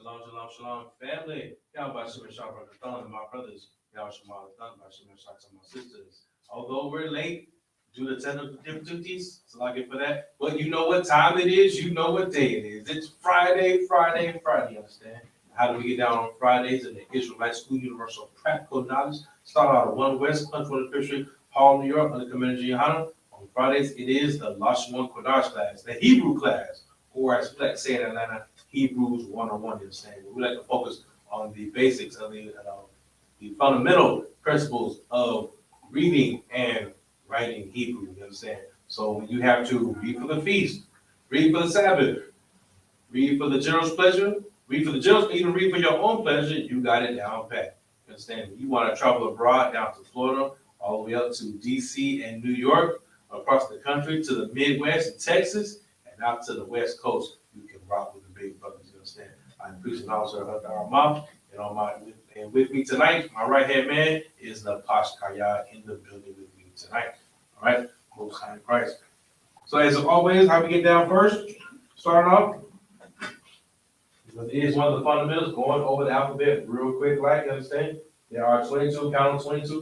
Shalom, shalom, shalom, family. Y'all by Shimon Shah, brother Thon, and my brothers. Y'all Shema Thon, by Shimon Shah, to my sisters. Although we're late due to technical difficulties, so I get for that. But you know what time it is. You know what day it is. It's Friday, Friday, Friday. You understand? How do we get down on Fridays in the Israelite School Universal Practical Knowledge? Start out of 1 West, 125th Street, Hall, New York, under Commander Yahanna. On Fridays, it is the Lashawan Qadash class, the Hebrew class, or as Flex say in Atlanta, Hebrews 101, you understand? We like to focus on the basics of the fundamental principles of reading and writing Hebrew, you understand? So when you have to read for the feast, read for the Sabbath, read for the general's pleasure, read for the general's, even read for your own pleasure, you got it down pat. You understand? You want to travel abroad down to Florida, all the way up to DC and New York, across the country to the Midwest and Texas, and out to the West Coast. You can rock with the big brothers, you understand? I'm preaching also at our mom, and with me tonight, my right hand man is the Posh Kaya in the building with me tonight. All right, Most High in Christ. So as always, how we get down first? Starting off, it is one of the fundamentals, going over the alphabet real quick, like you understand. There are 22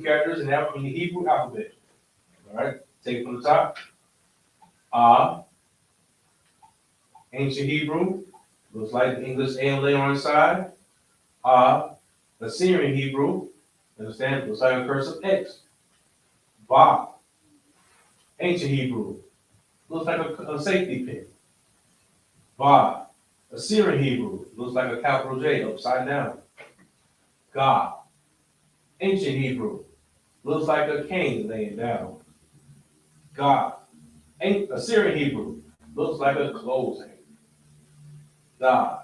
characters in the Hebrew alphabet. All right, take it from the top. Ancient Hebrew, looks like the English A layer on the side. Assyrian Hebrew, understand, looks like a cursive X. Ba, Ancient Hebrew, looks like a safety pin. Ba, Assyrian Hebrew, looks like a capital J upside down. Ga, Ancient Hebrew, looks like a cane laying down. Ga, Assyrian Hebrew, looks like a clothes hanger. Da,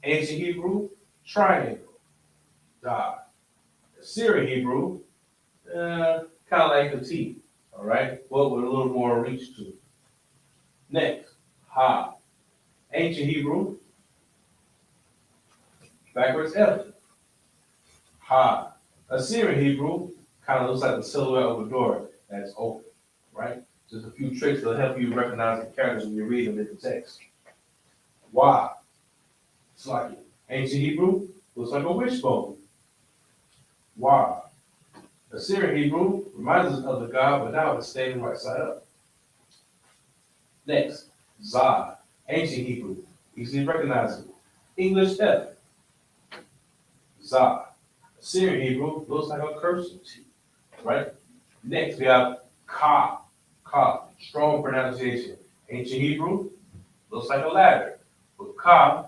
Ancient Hebrew, triangle. Da, Assyrian Hebrew, kind of like a T, all right, but with a little more reach to it. Next, Ha, Ancient Hebrew, backwards F. Ha, Assyrian Hebrew, kind of looks like the silhouette of a door that's open, right? Just a few tricks that'll help you recognize the characters when you read them in the text. Wa, it's like Ancient Hebrew, looks like a wishbone. Wa, Assyrian Hebrew reminds us of the God, but now it's standing right side up. Next, Za, Ancient Hebrew, easily recognizable. English F. Za, Assyrian Hebrew, looks like a cursive T, right? Next, we have Ka, strong pronunciation. Ancient Hebrew, looks like a ladder. With Ka,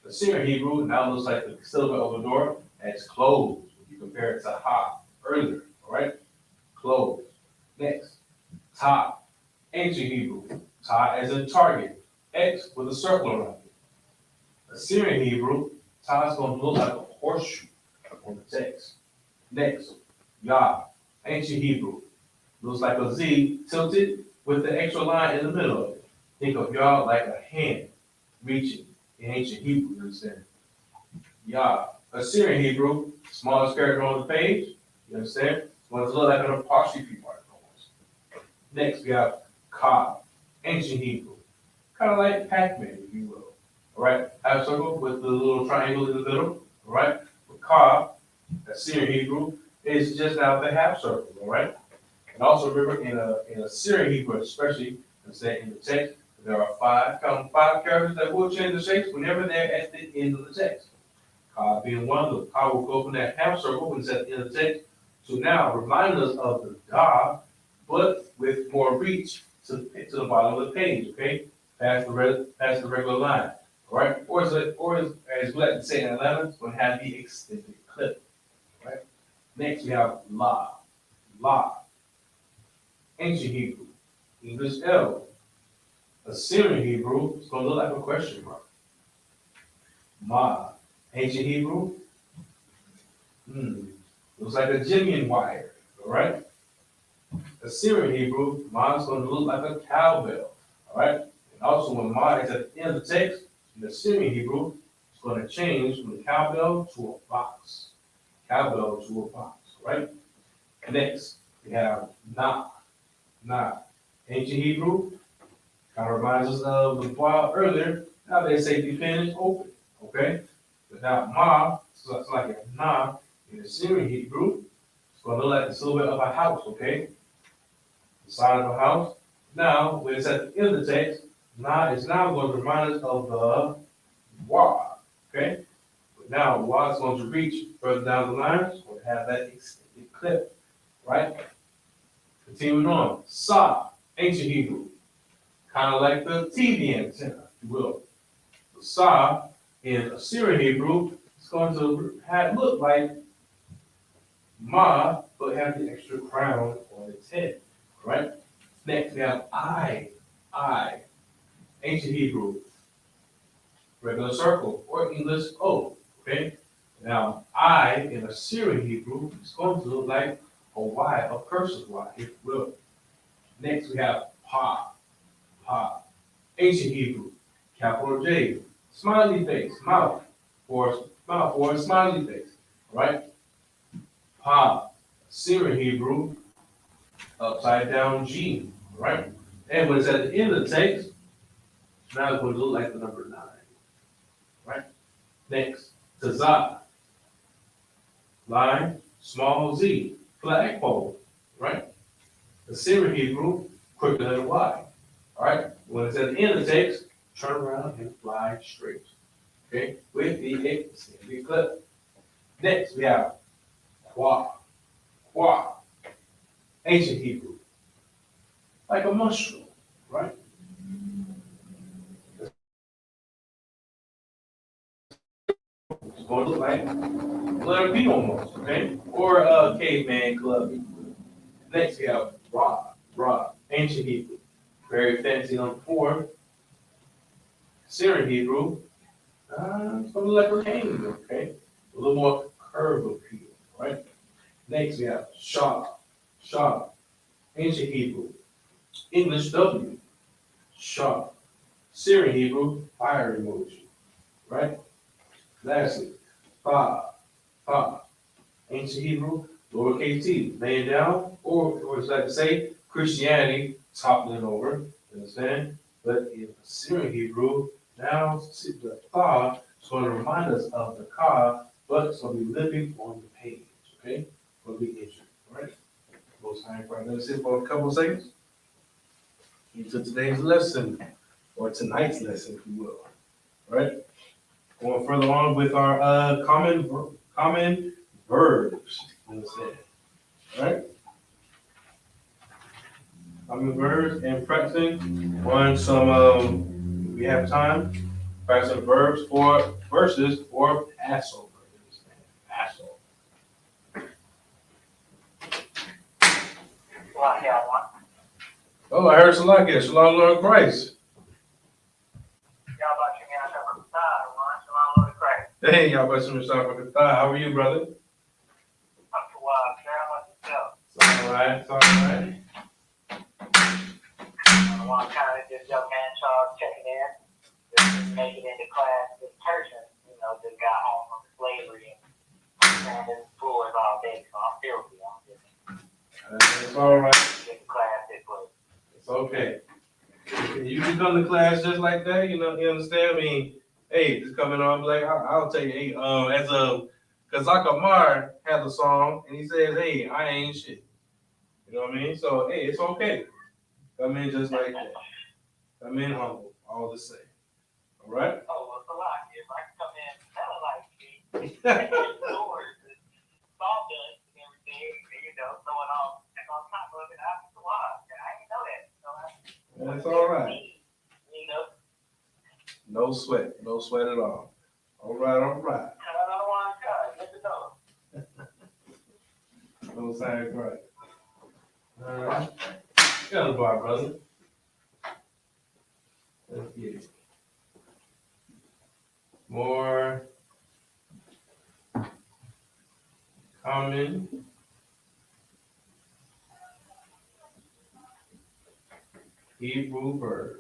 Assyrian Hebrew now looks like the silhouette of a door that's closed. If you compare it to Ha earlier, all right? Closed. Next, Ta, Ancient Hebrew. Ta as in target. X with a circle around it. Assyrian Hebrew, Ta is going to look like a horseshoe on the text. Next, Ya, Ancient Hebrew. Looks like a Z tilted with the extra line in the middle of it. Think of Yah like a hand reaching in Ancient Hebrew, you understand? Yah, Assyrian Hebrew, smallest character on the page, you understand? It's going to look like an apostrophe mark almost. Next, we have Ka, Ancient Hebrew, kind of like Pac-Man, if you will. All right, half circle with the little triangle in the middle. All right, with Ka, Assyrian Hebrew, is just now the half circle. All right, and also remember in Assyrian Hebrew, especially, say in the text, there are five characters that will change the shapes whenever they're at the end of the text. Ka being one of them, Ka will go from that half circle when it's at the end of the text to now remind us of the Da, but with more reach to the bottom of the page, okay? Past the regular line, all right? Or as Black say in Atlanta, it's going to have the extended clip, right? Next, we have La. La. Ancient Hebrew. English L. Assyrian Hebrew. It's going to look like a question mark. Ma. Ancient Hebrew. Looks like a Jimian wire. All right. Assyrian Hebrew. Ma is going to look like a cowbell. All right. And also, when Ma is at the end of the text, in Assyrian Hebrew, it's going to change from cowbell to a box. Cowbell to a box. All right. Next, we have Na. Na. Ancient Hebrew. Kind of reminds us of the bar earlier. Now they say dependent open. Okay? But now Ma, so it's like a Na in the Syrian Hebrew. It's going to look like the silhouette of a house. Okay? The side of a house. Now, when it's at the end of the text, Na is now going to remind us of the Wa. Okay? But now Wa is going to reach further down the line. It's going to have that extended clip. Right? Continuing on. Sa. Ancient Hebrew. Kind of like the TV antenna, if you will. The Sa in Assyrian Hebrew is going to look like Ma, but have the extra crown on its head. Right? Next, we have I. I. Ancient Hebrew. Regular circle, or English O. Okay? Now, I in Assyrian Hebrew is going to look like a Y, a cursive Y, if you will. Next, we have Pa. Pa. Ancient Hebrew, capital J, smiley face, mouth, or a smiley face, right? Pa. Syrian Hebrew, upside down G, right? And when it's at the end of the text, now it's going to look like the number 9, right? Next, Tazah, line, small z, flagpole, right? The Syrian Hebrew, quicker than a Y. All right, when it's at the end of the text, turn around and fly straight. Okay, with the extended clip. Next, we have Qua. Qua. Ancient Hebrew. Like a mushroom, right? It's going to look like letter P almost, okay? Or a caveman club. Next, we have Ra. Ra. Ancient Hebrew. Very fancy on the form. Syrian Hebrew. It's going to look like a cane, okay? A little more curve appeal, right? Next, we have Shah. Shah. Ancient Hebrew. English W. Shah. Syrian Hebrew. Fire emoji, right? Lastly, Fa. Fa. Ancient Hebrew. Lowercase t. Laying down, or as I like to say, Christianity toppling over. You understand? But in Syrian Hebrew, now the Fa is going to remind us of the Ka, but it's going to be living on the page. Okay? Will be injured. All right? Most time for let sit for a couple of seconds. Into today's lesson, or tonight's lesson, if you will. All right? Going further on with our common verbs. Understand? All right? Common verbs and practicing on some. We have time. Practicing verbs for verses for Passover. Passover. Oh, I heard Salakia. Shalom, Lord Christ. Hey, y'all about to start. How are you, brother? It's all right. It's all right. Kind of just young man Charles checking in, just making it into class this person, just got home from slavery and standing floors all day, so I'm filthy. It's all right. Get class this way. It's okay. You can come to class just like that, you understand? I mean, hey, just coming on, like, I'll tell you, hey, as Kazak Amar has a song, and he says, hey, I ain't shit. You know what I mean? So, hey, it's okay. Come in just like that. Come in humble, all the same. All right? Oh, well, it's a lot. If I can come in smelling like me, doors, sawdust and everything, throwing off on top of it, I didn't know that. So That's all right. No sweat. No sweat at all. All right, all right. Don't sound right. Got a bar, brother. Let's get it. More common Hebrew verbs.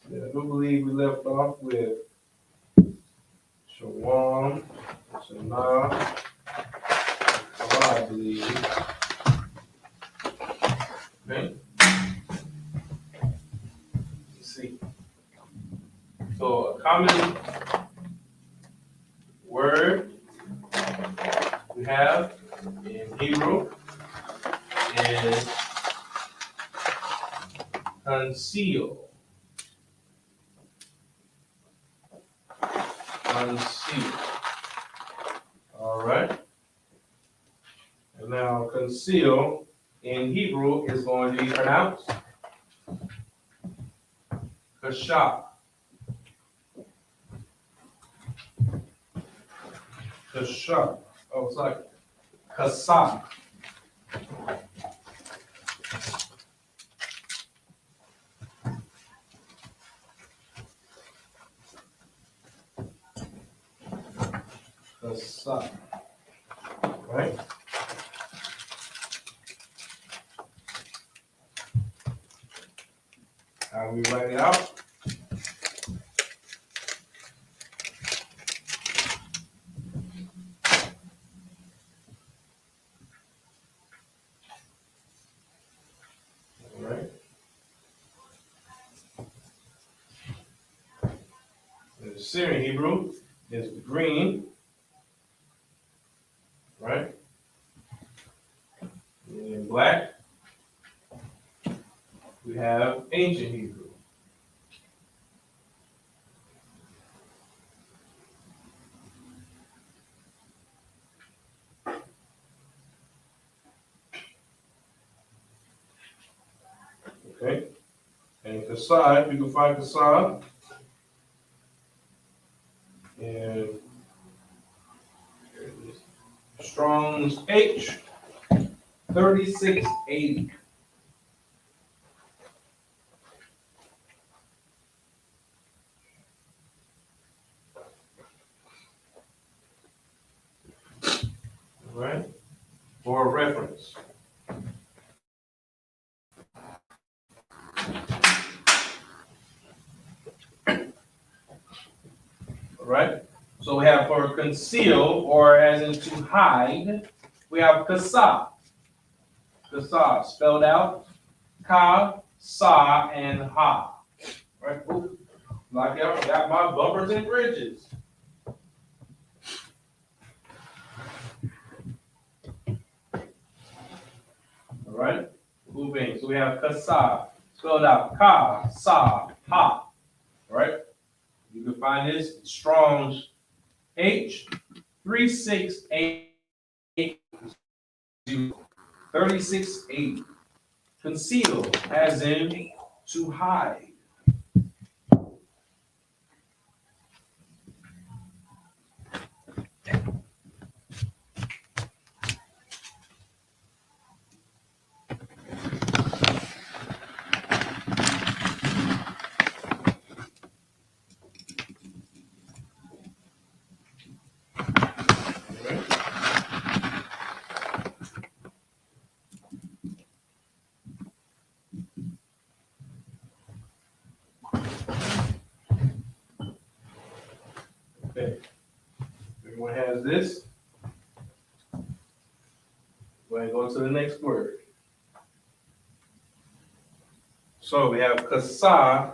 Yeah, I do believe we left off with Shawan, Shana, I believe. Okay. Let's see. So a common word we have in Hebrew is conceal. Conceal. All right. And now conceal in Hebrew is going to be pronounced kasha. Kasha. Oh, it's like kasa. Kasa. Right? How we write it out? All right. And the Syrian Hebrew is green. Right? And in black, we have ancient Hebrew. Okay? And Kasai, you can find Kasai in Strong's H 3680. All right? For reference. All right? So we have for conceal, or as in to hide, we have kasa. Kasa, spelled out ka, sa, and ha. Right? Ooh, like I got my bumpers and bridges. All right? Moving. So we have kasa, spelled out ka, sa, ha. All right? You can find this Strong's H 3680. 3680. Conceal, as in to hide. Okay. Everyone has this. We're going to go to the next word. So we have kasa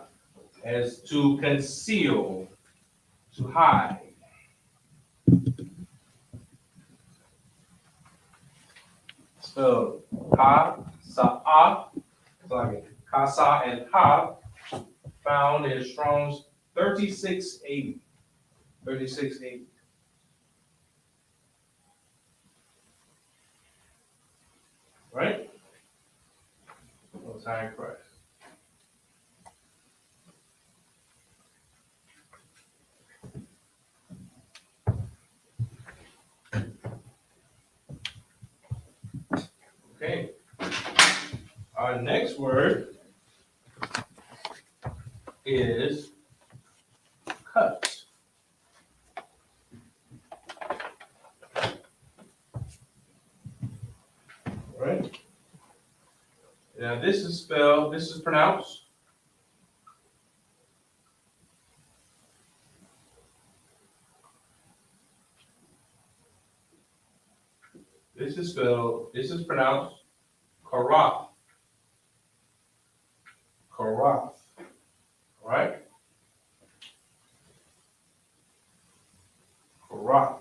as to conceal, to hide. Spelled ka, sa, a. It's like kasa and ha. found in Strong's 3680. 3680. Right? Most High in Christ. Okay. Our next word is cut. Right? Now this is pronounced. This is pronounced Karath. Karath. Right? Karath.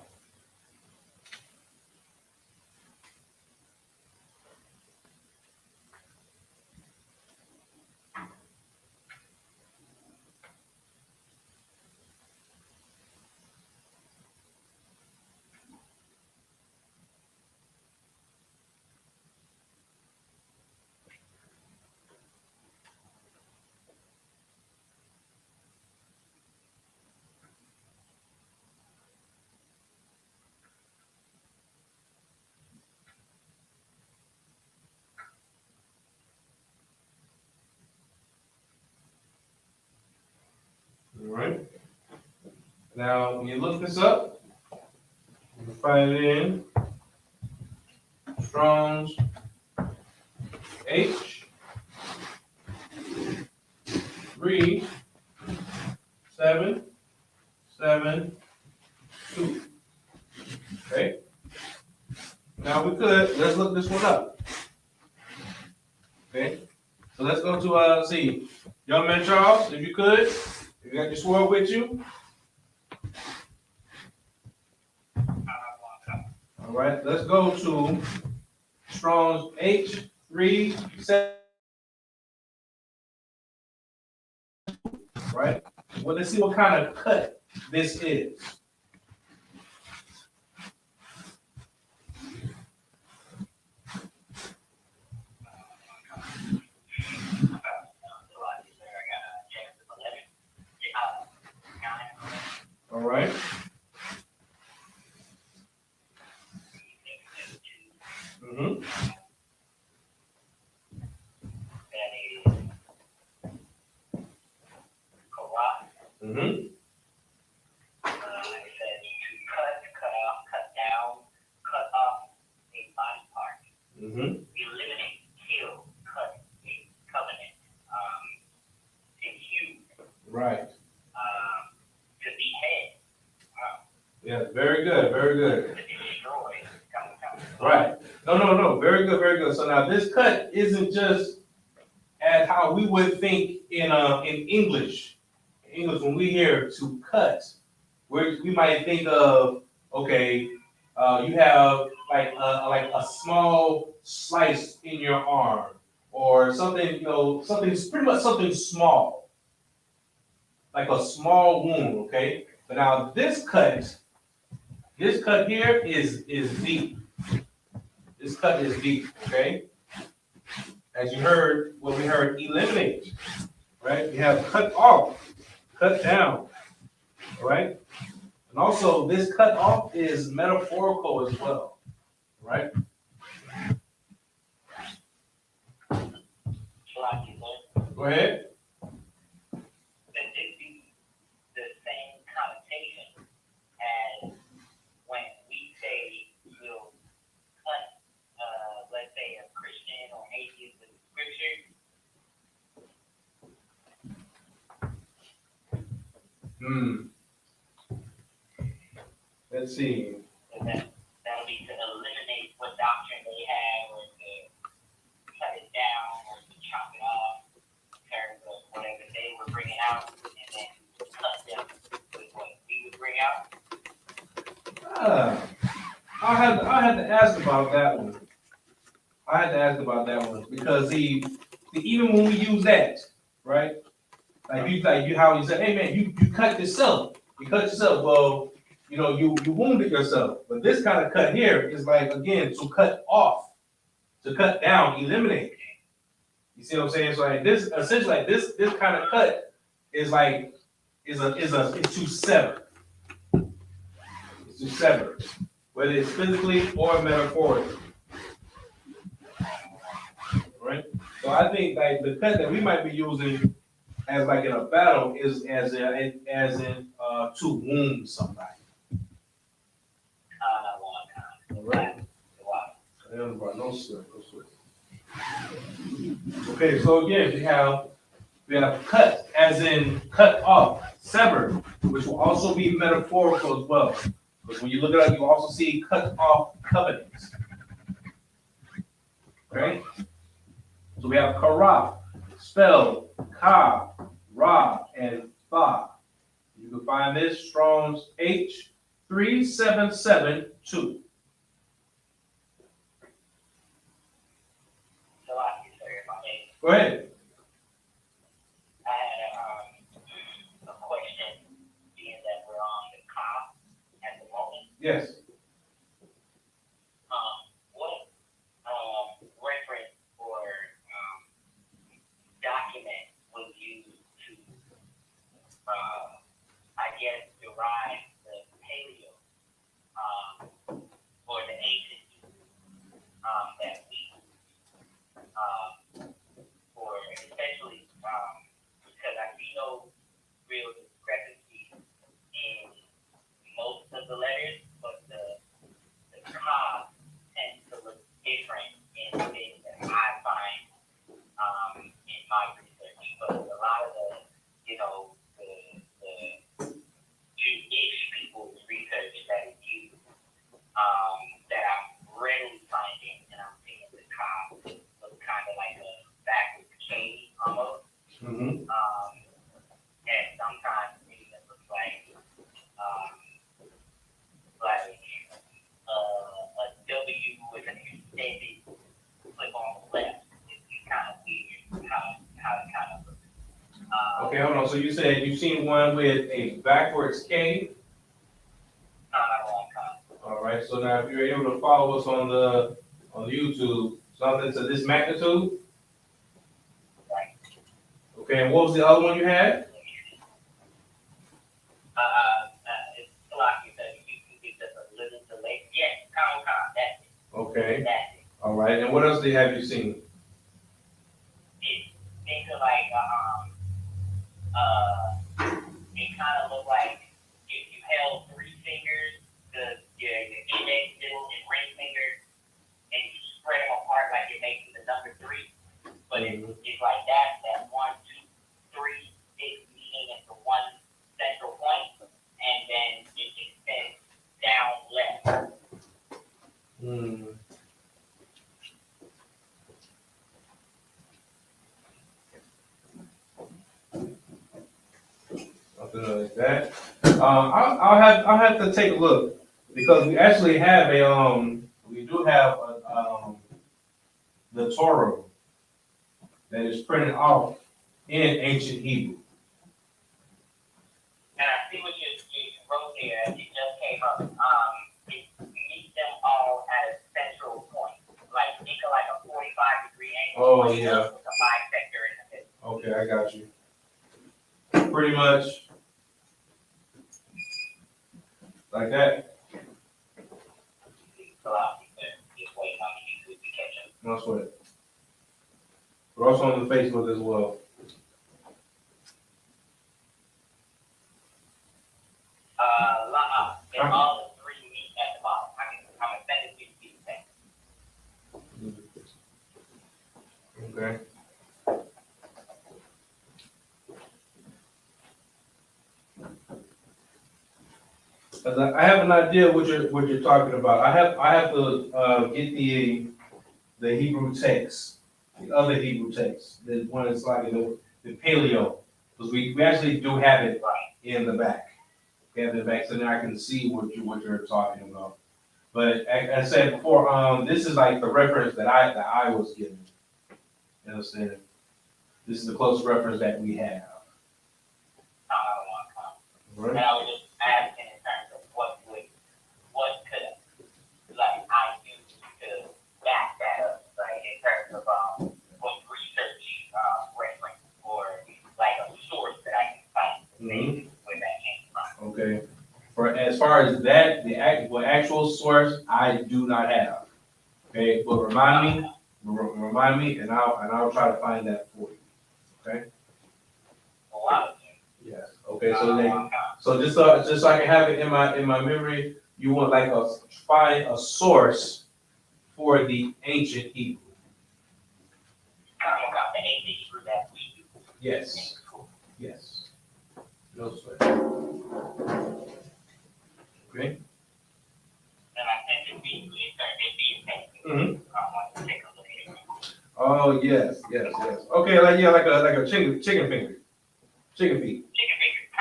All right. Now, when you look this up, you can find it in Strong's H3772. Okay. Now let's look this one up. Okay. So let's go to see, Young Man Charles, if you could, if you got your sword with you. All right, let's go to Strong's H37. Right? Well, let's see what kind of cut this is. All right. Mm-hmm. Mm-hmm. It says to cut off, cut down, cut off a body part. Mm-hmm. Eliminate, kill, cut, a covenant, to hew. Right. To behead. Yeah, very good, very good. To destroy. Right. No. Very good, very good. So now this cut isn't just as how we would think in English. In English, when we hear to cut, we might think of, okay, you have like a small slice in your arm or something, something's pretty much something small, like a small wound, okay? But now this cut here is deep. This cut is deep, okay? As you heard, what we heard, eliminate, right? You have cut off, cut down, all right? And also, this cut off is metaphorical as well, right? Go ahead. The same connotation as when we say we'll cut, let's say, a Christian or atheist with scripture. Let's see. And that'll be to eliminate what doctrine they have, or to cut it down, or to chop it off, in terms of whatever they were bringing out, and then cut them with what we would bring out. I had to ask about that one. Because even when we use that, right? like you how you said, hey man, you cut yourself. You cut yourself. Well, you know, you wounded yourself. But this kind of cut here is like again to cut off, to cut down, eliminate. You see what I'm saying? So like this essentially like this kind of cut is like is to sever. It's to sever. Whether it's physically or metaphorically. Right? So I think like the cut that we might be using as like in a battle is as in to wound somebody. All right. No sweat, no sweat. Okay, so again we have cut as in cut off, severed, which will also be metaphorical as well. Because when you look it up, you also see cut off covenants. Okay? So we have kara, spelled ka, ra, and tha. You can find this Strong's H3772. Go ahead. I had a question, being that we're on the cop at the moment. Yes. What reference or document was used to, I guess, derive the paleo or the ancient that we or especially because I see no real discrepancy in most of the letters, but the cause tends to look different in things that I find in my research. But a lot of the, you know, the Jewish people's research that is used, that I'm readily finding, and I'm seeing the cause look kind of like a backwards K almost. Mm-hmm. And sometimes it even looks like a W with an extended flip on the left. It's kind of weird how it kind of looks. Okay, hold on. So you said you've seen one with a backwards K. All right. So now, if you're able to follow us on the YouTube, something to this magnitude. Right. Okay. And what was the other one you had? It's like you can get just a little delay. Yes, that's it. Okay. That's it. All right. And what else have you seen? Things are like it kind of look like if you held three fingers, your index, middle, and ring finger, and you spread them apart like you're making the number three. But it's like that 1, 2, 3 is meeting into one central point, and then it extends down left. Something like that. I'll have to take a look because we actually have we do have the Torah that is printed off in ancient Hebrew. And I see what you wrote there. It just came up. It meets them all at a central point, like think of like a 45-degree angle. Oh yeah. With a bisector in the middle. Okay, I got you. Pretty much like that. So I'll just waiting on you to catch up. No sweat. We're also on the Facebook as well. And all the three meet at the bottom. I'm offended to be the same. Okay. I have an idea what you're talking about. I have to get the Hebrew text, the other Hebrew text, the one that's like the paleo, because we actually do have it in the back. We have it back, so now I can see what you're talking about. But as I said before, this is like the reference that I was given. You understand? This is the closest reference that we have. Right. And I was just asking in terms of what could like I use to back that up, like in terms of what research reference or like a source that I can find to say where that came from. Okay. For as far as that, the actual source, I do not have. Okay, but remind me, and I'll try to find that for you. Okay. A lot of things. Yes. Okay. So just so I can have it in my memory, you want like find a source for the ancient Hebrew. Talking about the ancient Hebrew that we use. Yes. Yes. No sweat. Okay. And I think it'd be I want to take a look at it. Oh yes. Okay, like a chicken finger, chicken feet. Chicken fingers.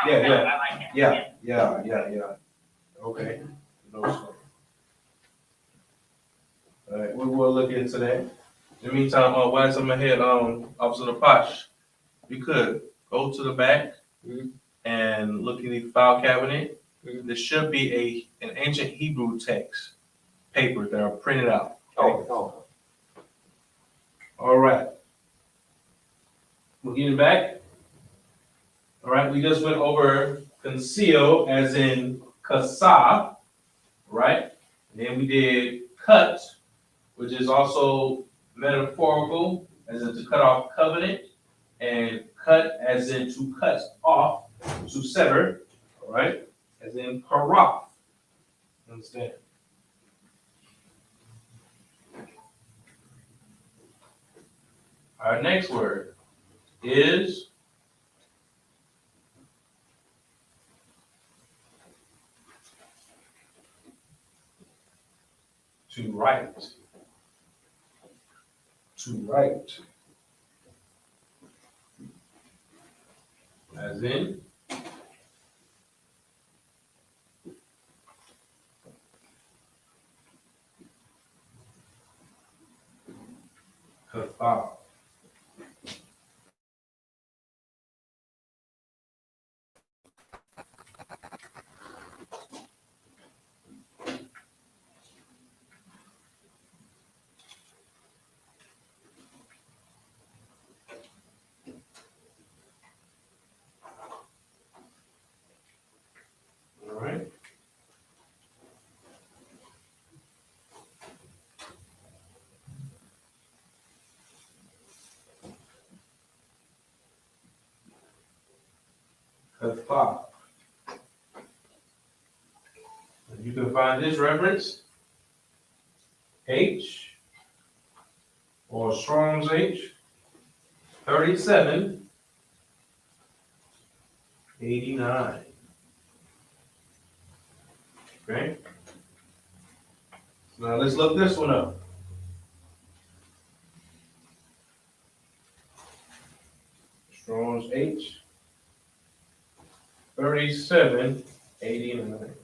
Yeah. I like that. Yeah. Okay. No sweat. All right, we will look into that. In the meantime, while I'm ahead, Officer Napash, you could go to the back and look in the file cabinet. There should be an ancient Hebrew text papers that are printed out. Okay? Oh. All right. We're getting back. All right, we just went over conceal as in kasa, right? And then we did cut, which is also metaphorical, as in to cut off covenant, and cut as in to cut off, to sever, all right, as in karaf. Understand? Our next word is to write. To write. As in kafal. All right. Kafal. You can find this reference, H, or Strong's H, 3789. Okay? Now let's look this one up. Strong's H, 3789.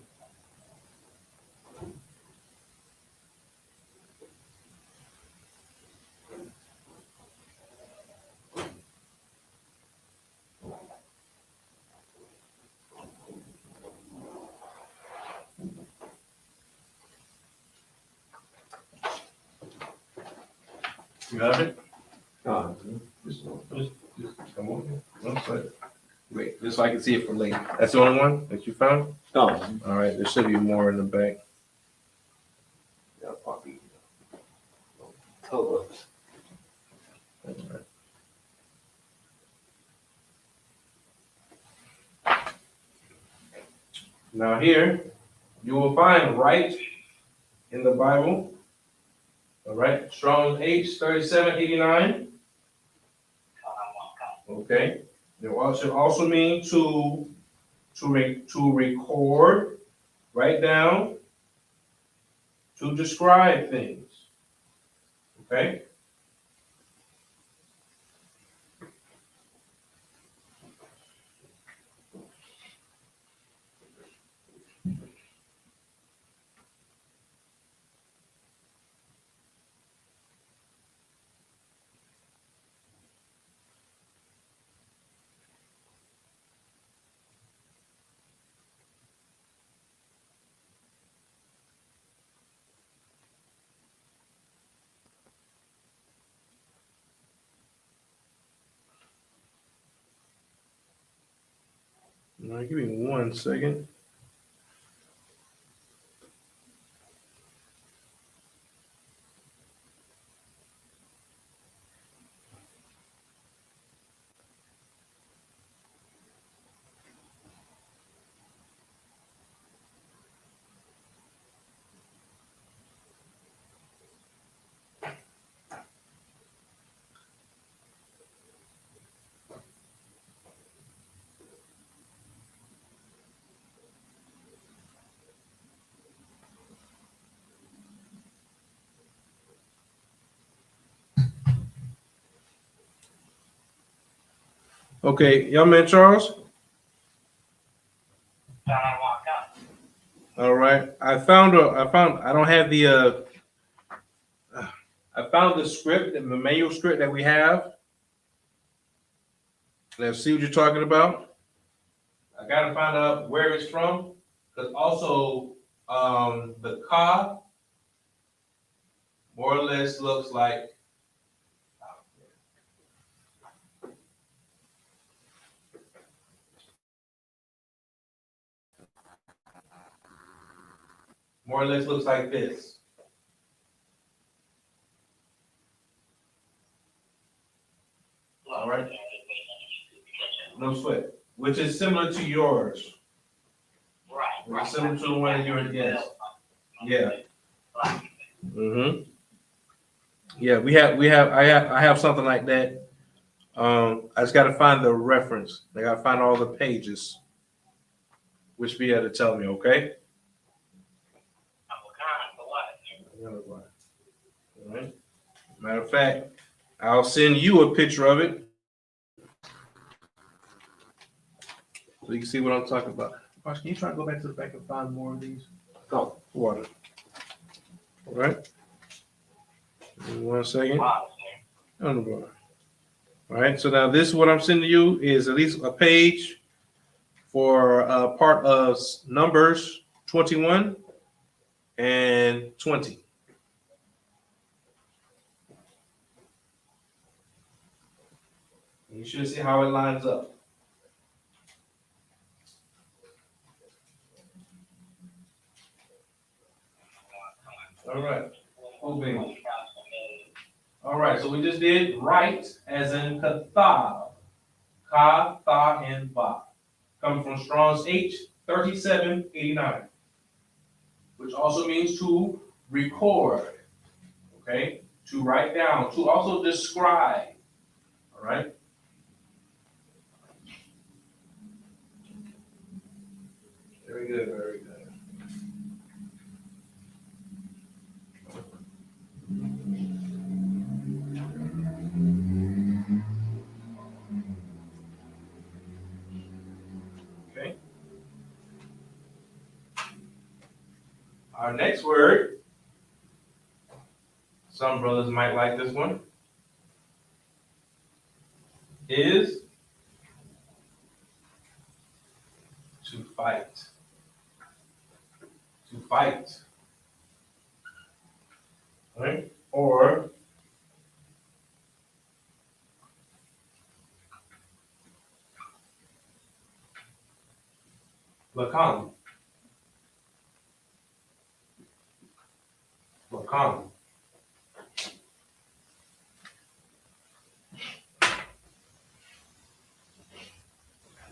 You have it? Just come on. One second. Wait, just so I can see it for later. That's the only one that you found? All right, there should be more in the back. Yeah, probably. Tell us. All right. Now here, you will find right in the Bible. All right, Strong's H 3789. Okay. It should also mean to record, write down, to describe things. Okay. All right, give me 1 second. Okay, young man Charles. All right, I found. I don't have the. I found the script, the manual script that we have. Let's see what you're talking about. I gotta find out where it's from, because also the car more or less looks like. More or less looks like this. All right. No sweat. Which is similar to yours. Right. Similar to the one that you were against. Yeah. Mm-hmm. Yeah, I have something like that. I just gotta find the reference. I gotta find all the pages. Which be able to tell me, okay? All right. Matter of fact, I'll send you a picture of it so you can see what I'm talking about. Boss, can you try to go back to the back and find more of these? Go. Water. All right. 1 second. On the board. All right. So now this, what I'm sending you is at least a page for part of Numbers 21 and 20. You should see how it lines up. All right. Obey. All right. So we just did right as in kathab. Ka, tha, and ba. Coming from Strong's H3789, which also means to record. Okay? To write down, to also describe. All right? Very good, very good. Okay. Our next word, some brothers might like this one, is to fight. To fight. Right? Or lakam. Lakam.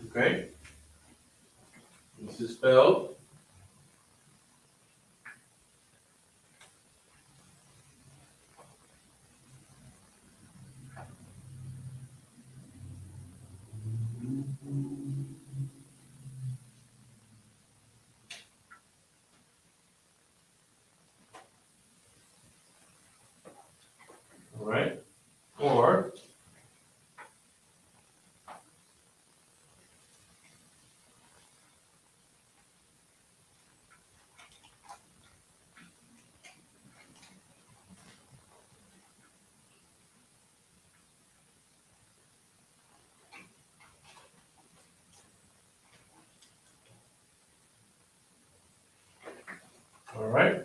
Okay? This is spelled all right? Or all right?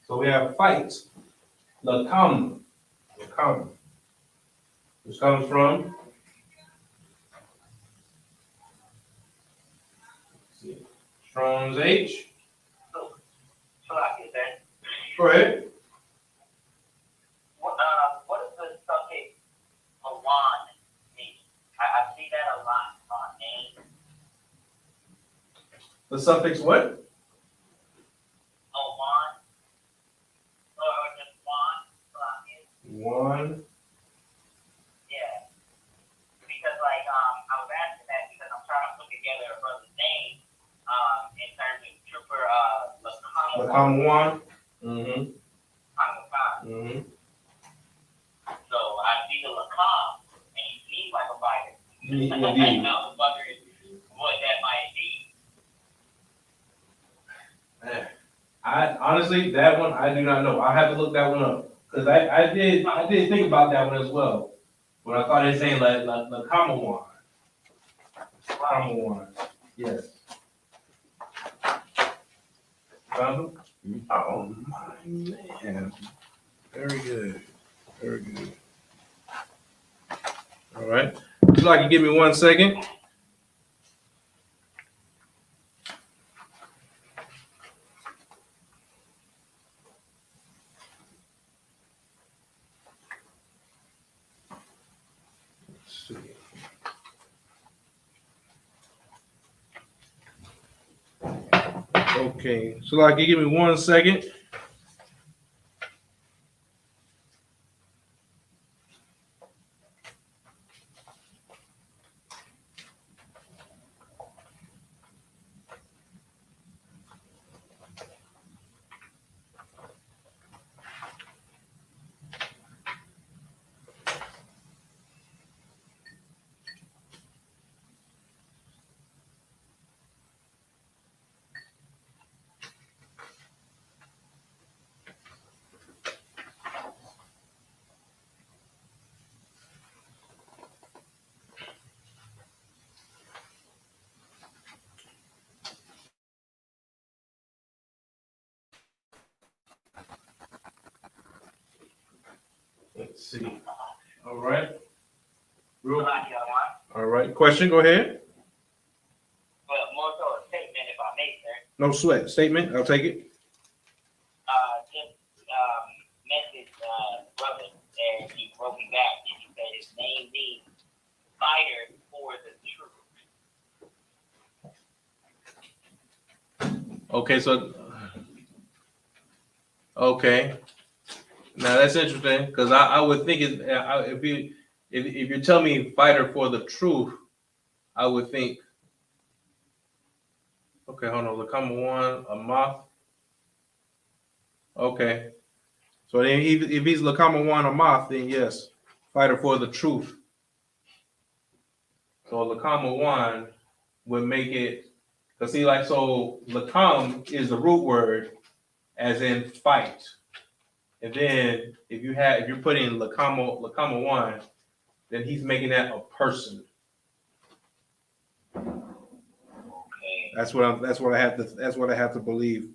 So we have fight. Lakam. Lakam. Which comes from Strong's H. So I get that. Go ahead. What is the suffix Awan mean? I see that a lot on names. The suffix what? Awan. Or just Wan. One. Yeah. Because like I was asking that because I'm trying to put together a brother's name in terms of Trooper The Lakama. common one. Mm-hmm. Mm-hmm. So I see the Lakam and he seems like a fighter. Indeed. I was wondering what that might be. I honestly, that one I do not know. I have to look that one up because I did think about that one as well. But I thought it was saying like the common one. Common one. Yes. Found them? Oh my man. Very good. Very good. All right. Would you like to give me 1 second? Let's see. Okay. So like you give me 1 second. Let's see. All right. All right. Question, go ahead. But more so a statement, if I may, sir. No sweat. Statement, I'll take it. Just message brother, and he wrote me back, and he said his name means fighter for the truth. Okay, so okay. Now that's interesting because I would think if you tell me fighter for the truth, I would think. Okay, hold on. Lakama one, a moth. Okay, so then if he's Lakama one, a moth, then yes, fighter for the truth. So Lakama one would make it because see, like so, Lakam is the root word, as in fight, and then if you're putting Lakama one, then he's making that a person. Okay. That's what I have to believe.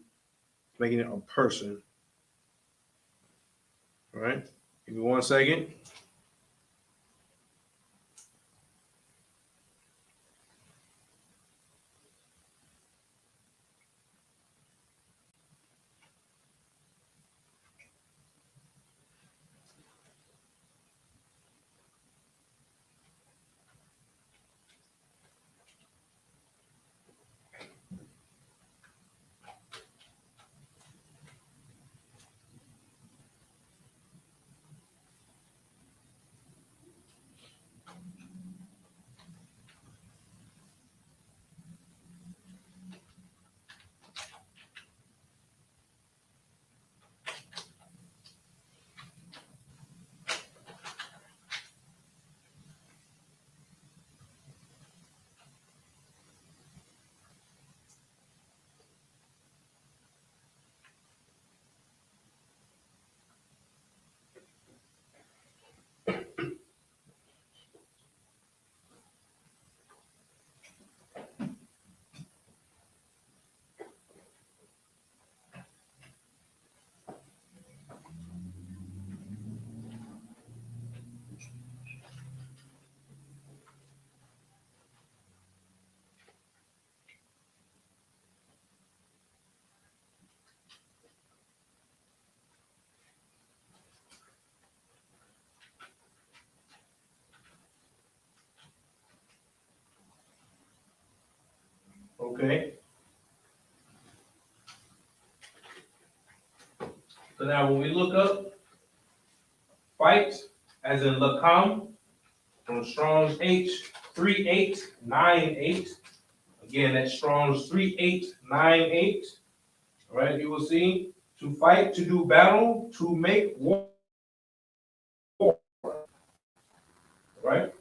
Making it a person. All right. Give me 1 second. Okay. So now when we look up fight, as in lakam, from Strong's H3898. Again, that's Strong's 3898. All right, you will see to fight, to do battle, to make war. Right?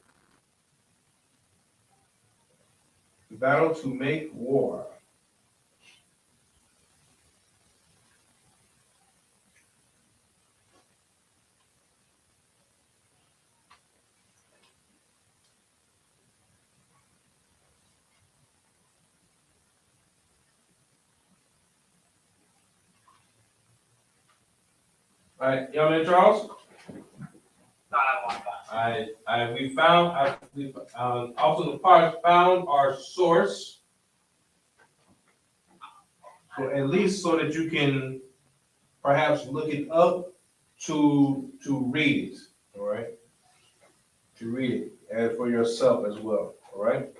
To battle, to make war. All right, young man Charles. We found, also the part found our source. So at least so that you can perhaps look it up to read it, all right? To read it, and for yourself as well, all right?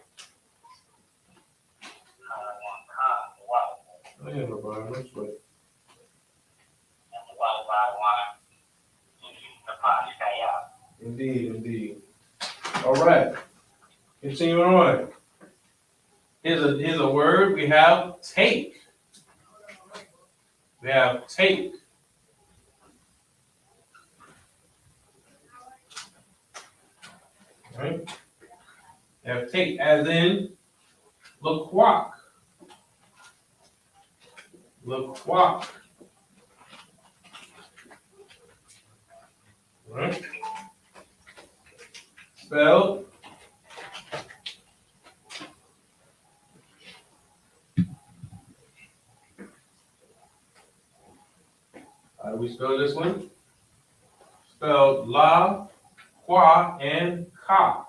Oh, yeah, no problem, that's right. Indeed, indeed. All right, continuing on. Here's a word. We have take. We have take. All right. We have take as in laquak. Laquak. All right. Spelled how do we spell this one? Spelled la, qua, and ka.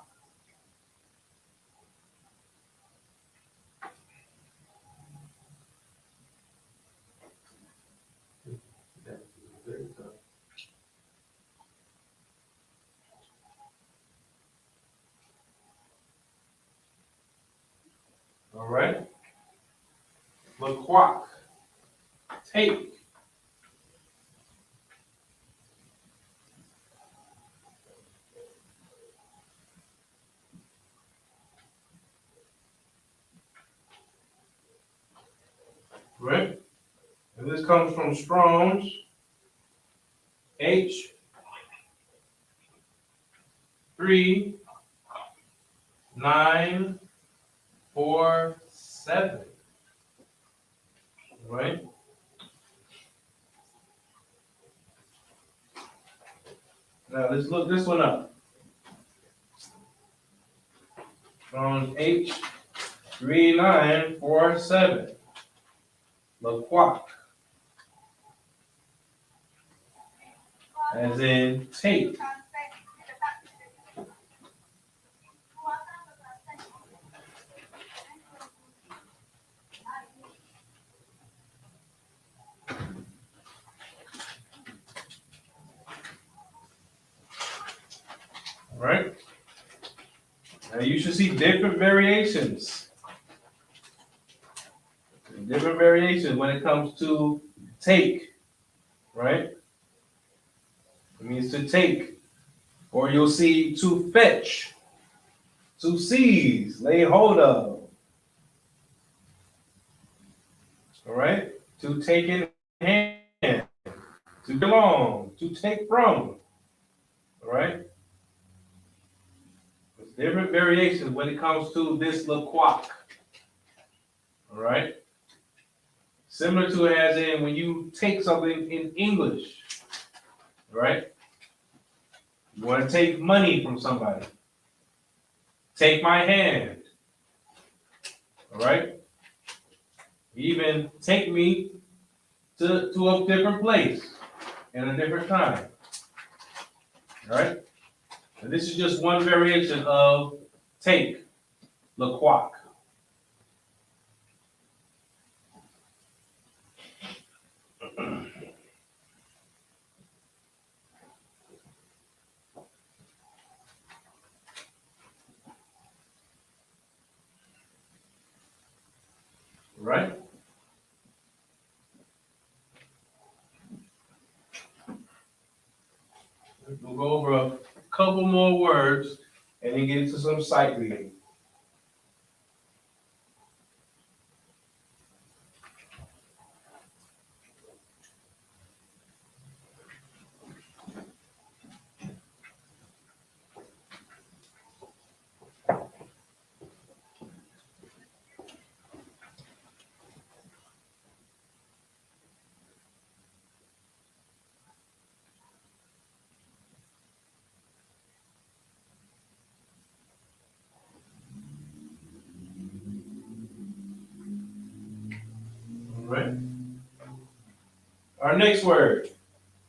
All right. Laquak. Take. Right? And this comes from Strong's H 3947. Right? Now let's look this one up. Strong's H 3947. Laquak. As in take. All right? Now you should see different variations. Different variations when it comes to take, right? It means to take. Or you'll see to fetch, to seize, lay hold of. All right? To take in hand, to belong, to take from. All right? There's different variations when it comes to this laquak. All right? Similar to it as in when you take something in English. All right? You want to take money from somebody. Take my hand. All right? Even take me to a different place in a different time. All right? And this is just one variation of take, laquak. right? We'll go over a couple more words and then get into some sight reading. All right. Our next word,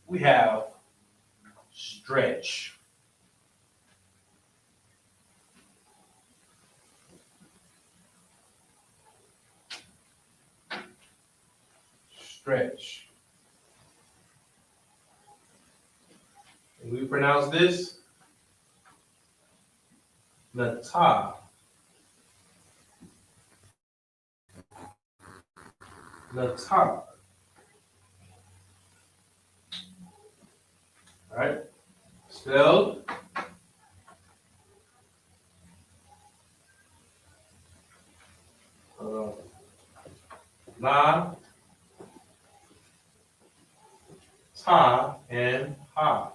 we have stretch. Stretch. And we pronounce this Natah. Natah. All right. Spelled Na, Ta, and Ha.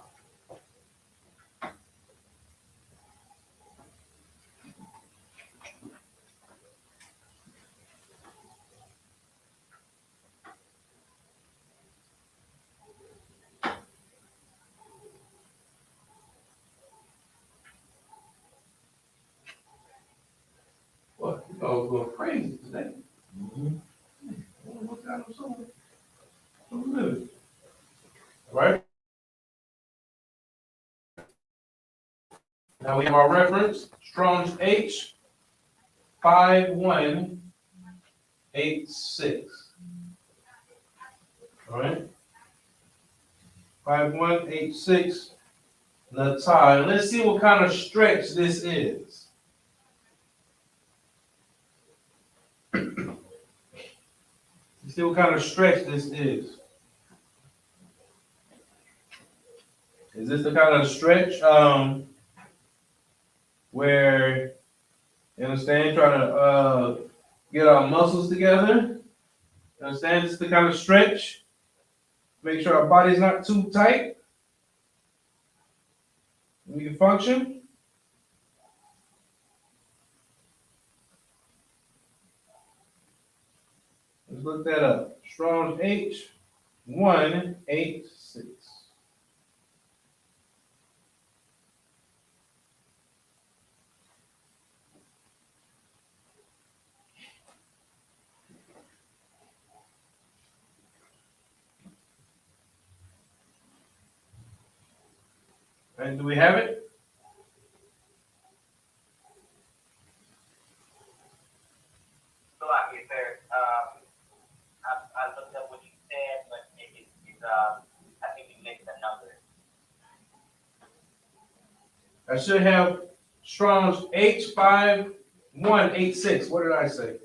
What? You know, going crazy today. What kind of so good? All right. Now we have our reference, Strong's H 5186. All right. 5186. Natah. Let's see what kind of stretch this is. Let's see what kind of stretch this is. Is this the kind of stretch where, you understand, trying to get our muscles together? You understand? This is the kind of stretch. Make sure our body's not too tight. We can function. Let's look that up. Strong's H 186. And do we have it? So I get there. I looked up what you said, but I think you mixed the numbers. I should have Strong's H5186. What did I say?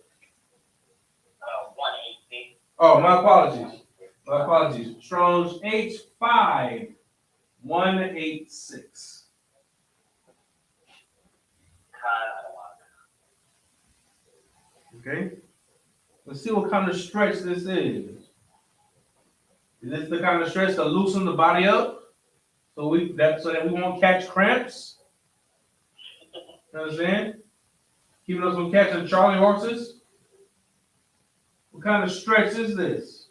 186. Oh, my apologies. My apologies. Strong's H5186. Okay. Let's see what kind of stretch this is. Is this the kind of stretch to loosen the body up so that we won't catch cramps? You understand? Keeping us from catching Charlie horses. What kind of stretch is this?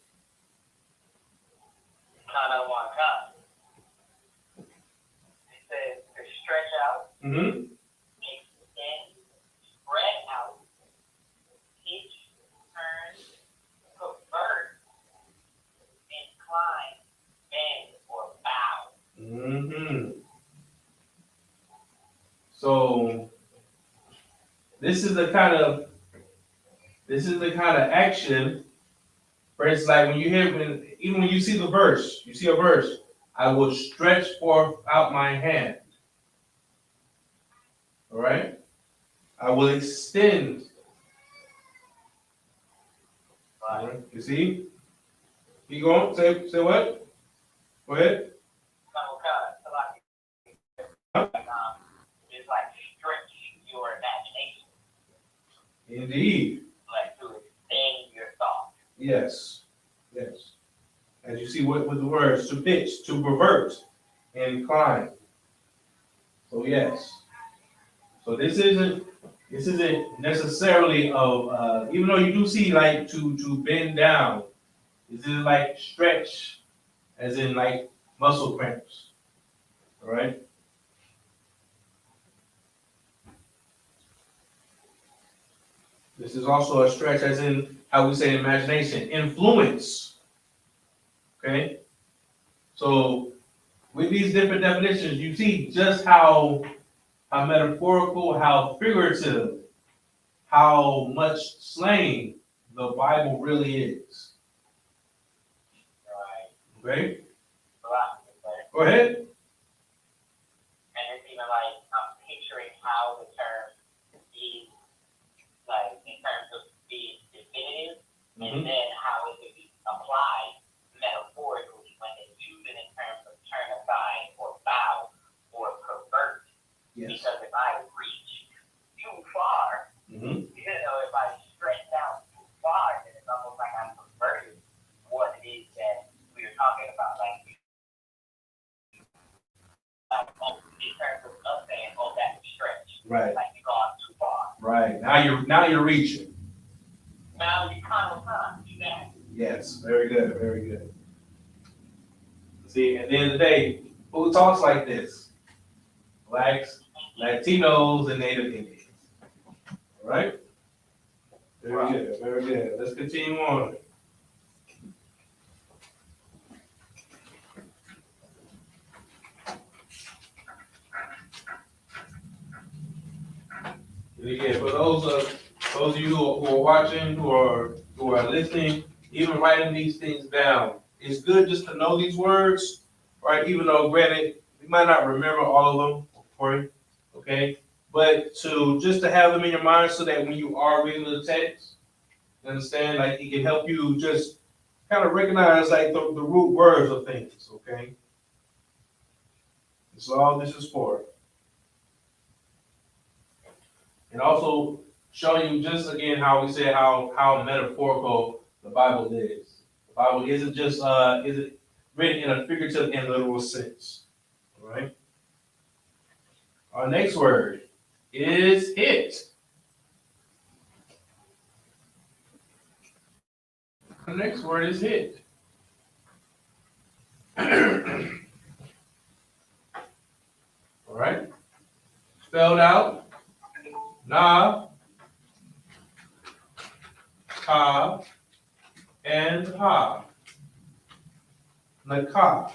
It says to stretch out, Mm-hmm. extend, spread out, pitch, turn, convert, incline, bend, or bow. Mm-hmm. So this is the kind of action where it's like when you hear even when you see the verse, you see a verse, I will stretch forth out my hand. All right? I will extend All right. You see? Keep going. Say what? Go ahead. It's like stretch your imagination. Indeed. Like to extend your thoughts. Yes. Yes. As you see what with the words, to pitch, to pervert, and incline. So yes. So this isn't necessarily of even though you do see like to bend down, this is like stretch, as in like muscle cramps. All right. This is also a stretch, as in how we say imagination, influence. Okay. So with these different definitions, you see just how metaphorical, how figurative, how much slang the Bible really is. Right. Okay? Right. Go ahead. And it's even like I'm picturing how the term is like in terms of being definitive, and then how it could be applied metaphorically when they use it in terms of turn aside or bow or pervert. Yes. Because if I reach too far, if I stretch out too far, then it's almost like I'm perverting what it is that we are talking about. Like in terms of us saying, oh, that's a stretch. Right. Like you've gone too far. Right. Now you're reaching. Now you kind of do that. Yes. Very good. Very good. See, at the end of the day, who talks like this? Blacks, Latinos, and Native Indians. All right? Very good. Very good. Let's continue on. Again, for those of you who are watching, who are listening, even writing these things down, it's good just to know these words, right? Even though, granted, you might not remember all of them, for you, okay? But just to have them in your mind so that when you are reading the text, you understand, like it can help you just kind of recognize like the root words of things, okay? That's all this is for. And also showing you just again how we say how metaphorical the Bible is. The Bible isn't just isn't written in a figurative and literal sense. All right. Our next word is hit. The next word is hit. All right. Spelled out. Na, ka, and ha. Naka.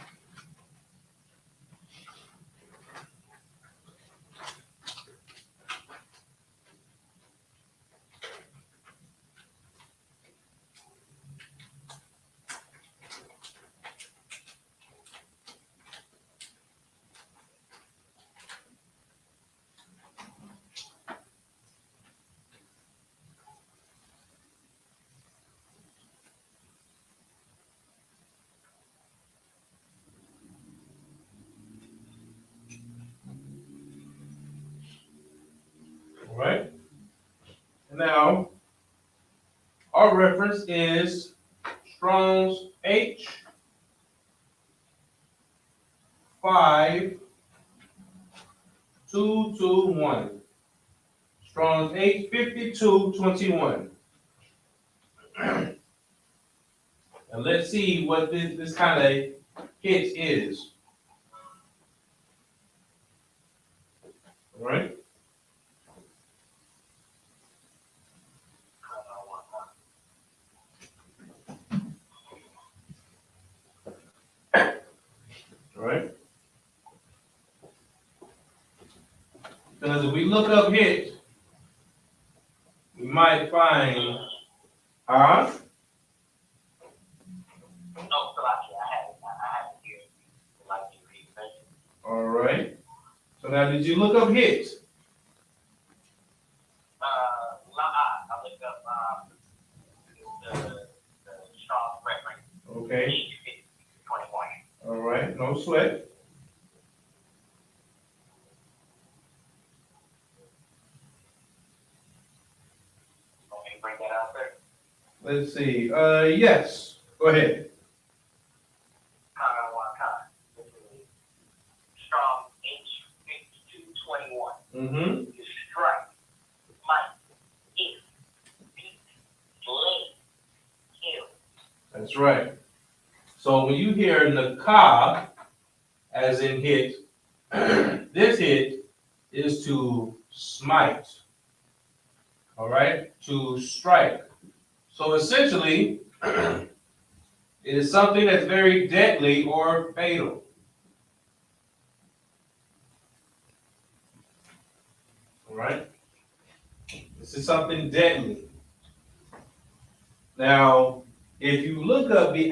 All right. Now, our reference is Strong's H5221. Strong's H5221. And let's see what this kind of hit is. All right. All right. Because if we look up hit, we might find, No, so I have it here. Like you read it. all right. So now, did you look up hit? I looked up Okay, 21. all right, no sweat. Want me to bring that out there? Let's see, yes, go ahead. Comment one time. This is strong H221. Mm-hmm, To strike, smite, hit, beat, slay, kill. that's right. So when you hear nakah, as in hit, this hit is to smite, all right, to strike. So essentially, it is something that's very deadly or fatal. All right? This is something deadly. Now, if you look up the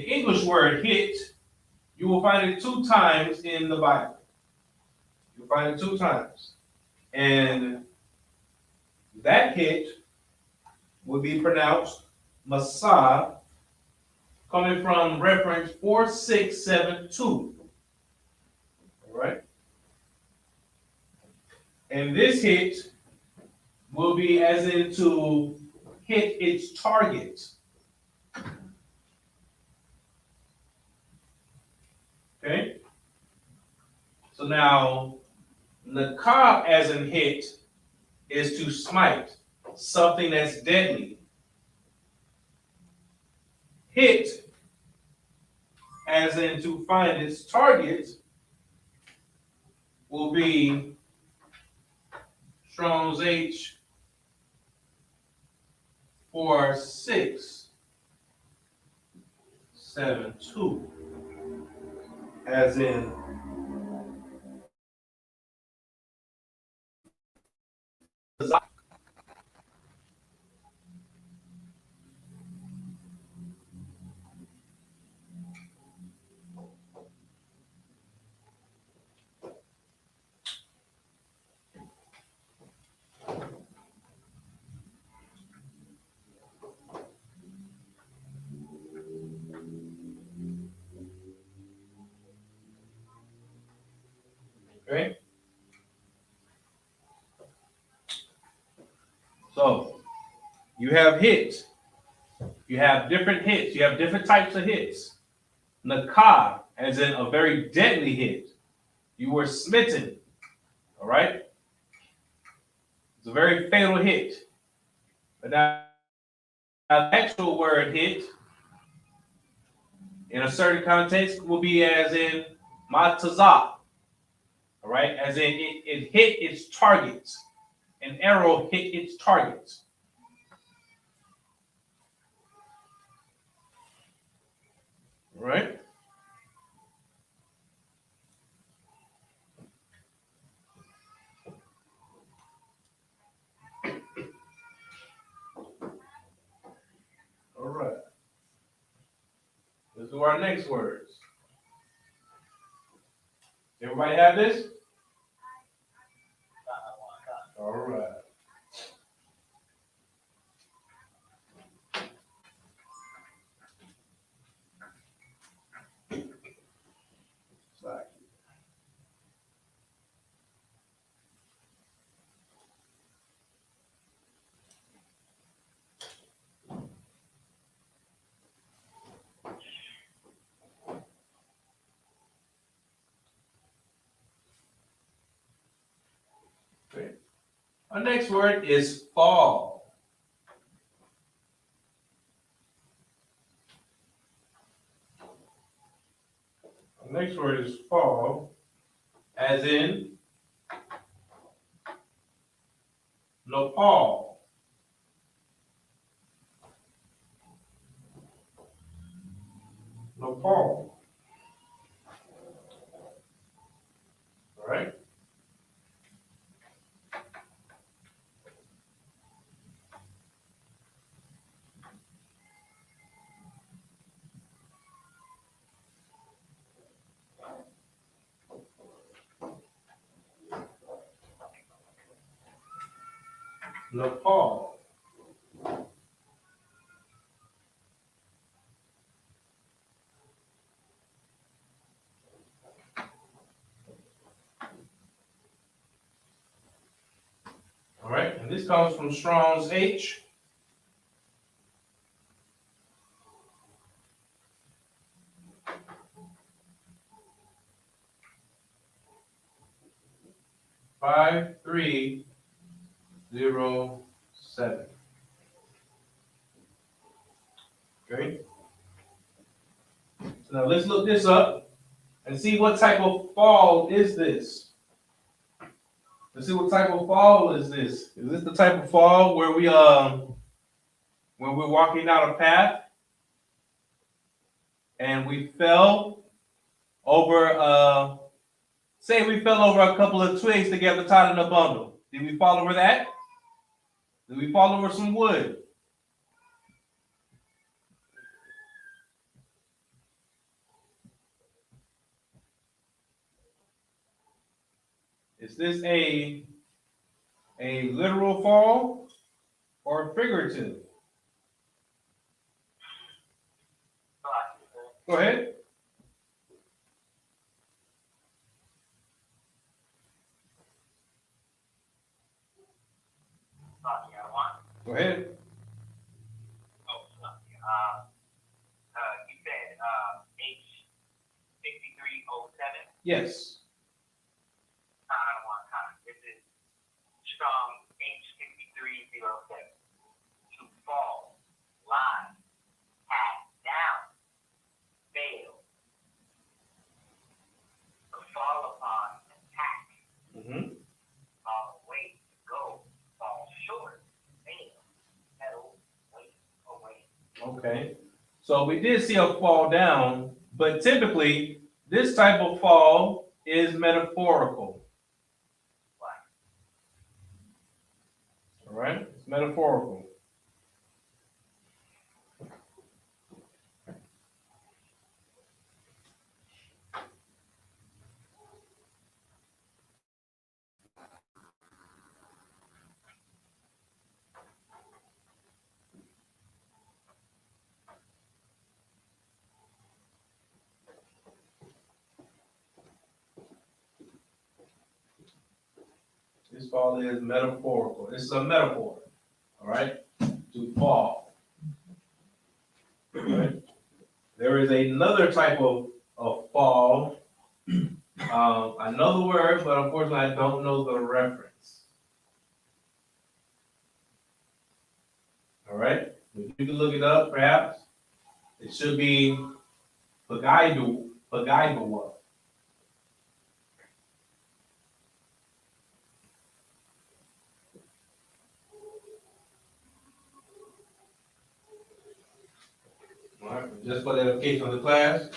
English word hit, you will find it 2 times in the Bible. You'll find it 2 times. And that hit would be pronounced Masa, coming from reference 4672. All right? And this hit will be as in to hit its target. Okay? So now, nakah as in hit is to smite, something that's deadly. Hit as in to find its target will be Strong's H4672. As in okay? So you have hit. You have different hits. You have different types of hits. Nakah, as in a very deadly hit. You were smitten. All right? It's a very fatal hit. But now, the actual word hit, in a certain context, will be as in matazah. All right? As in it hit its target. An arrow hit its target. All right? All right. Let's do our next words. Everybody have this? All right. Sorry. Okay. Our next word is fall. Our next word is fall, as in Nepal. Nepal. All right? Nepal. And this comes from Strong's H. Five, 3, 0, 7. Okay. So now let's look this up and see what type of fall is this. Let's see what type of fall is this. Is this the type of fall where when we're walking down a path and we fell over say we fell over a couple of twigs together tied in a bundle. Did we fall over that? Did we fall over some wood? Is this a literal fall or figurative? Go ahead. Go ahead. You said H6307. Yes. This is strong H6307. To fall, lie, pass down, fail, to fall upon, attack, Mm-hmm. fall away, go, fall short, fail, pedal, wait, away. Okay. So we did see a fall down, but typically this type of fall is metaphorical. All right? It's metaphorical. This fall is metaphorical. This is a metaphor. All right? To fall. All right? There is another type of fall. Another word, but unfortunately I don't know the reference. All right? If you can look it up, perhaps. It should be Pagaibawa. All right, just for the edification of the class,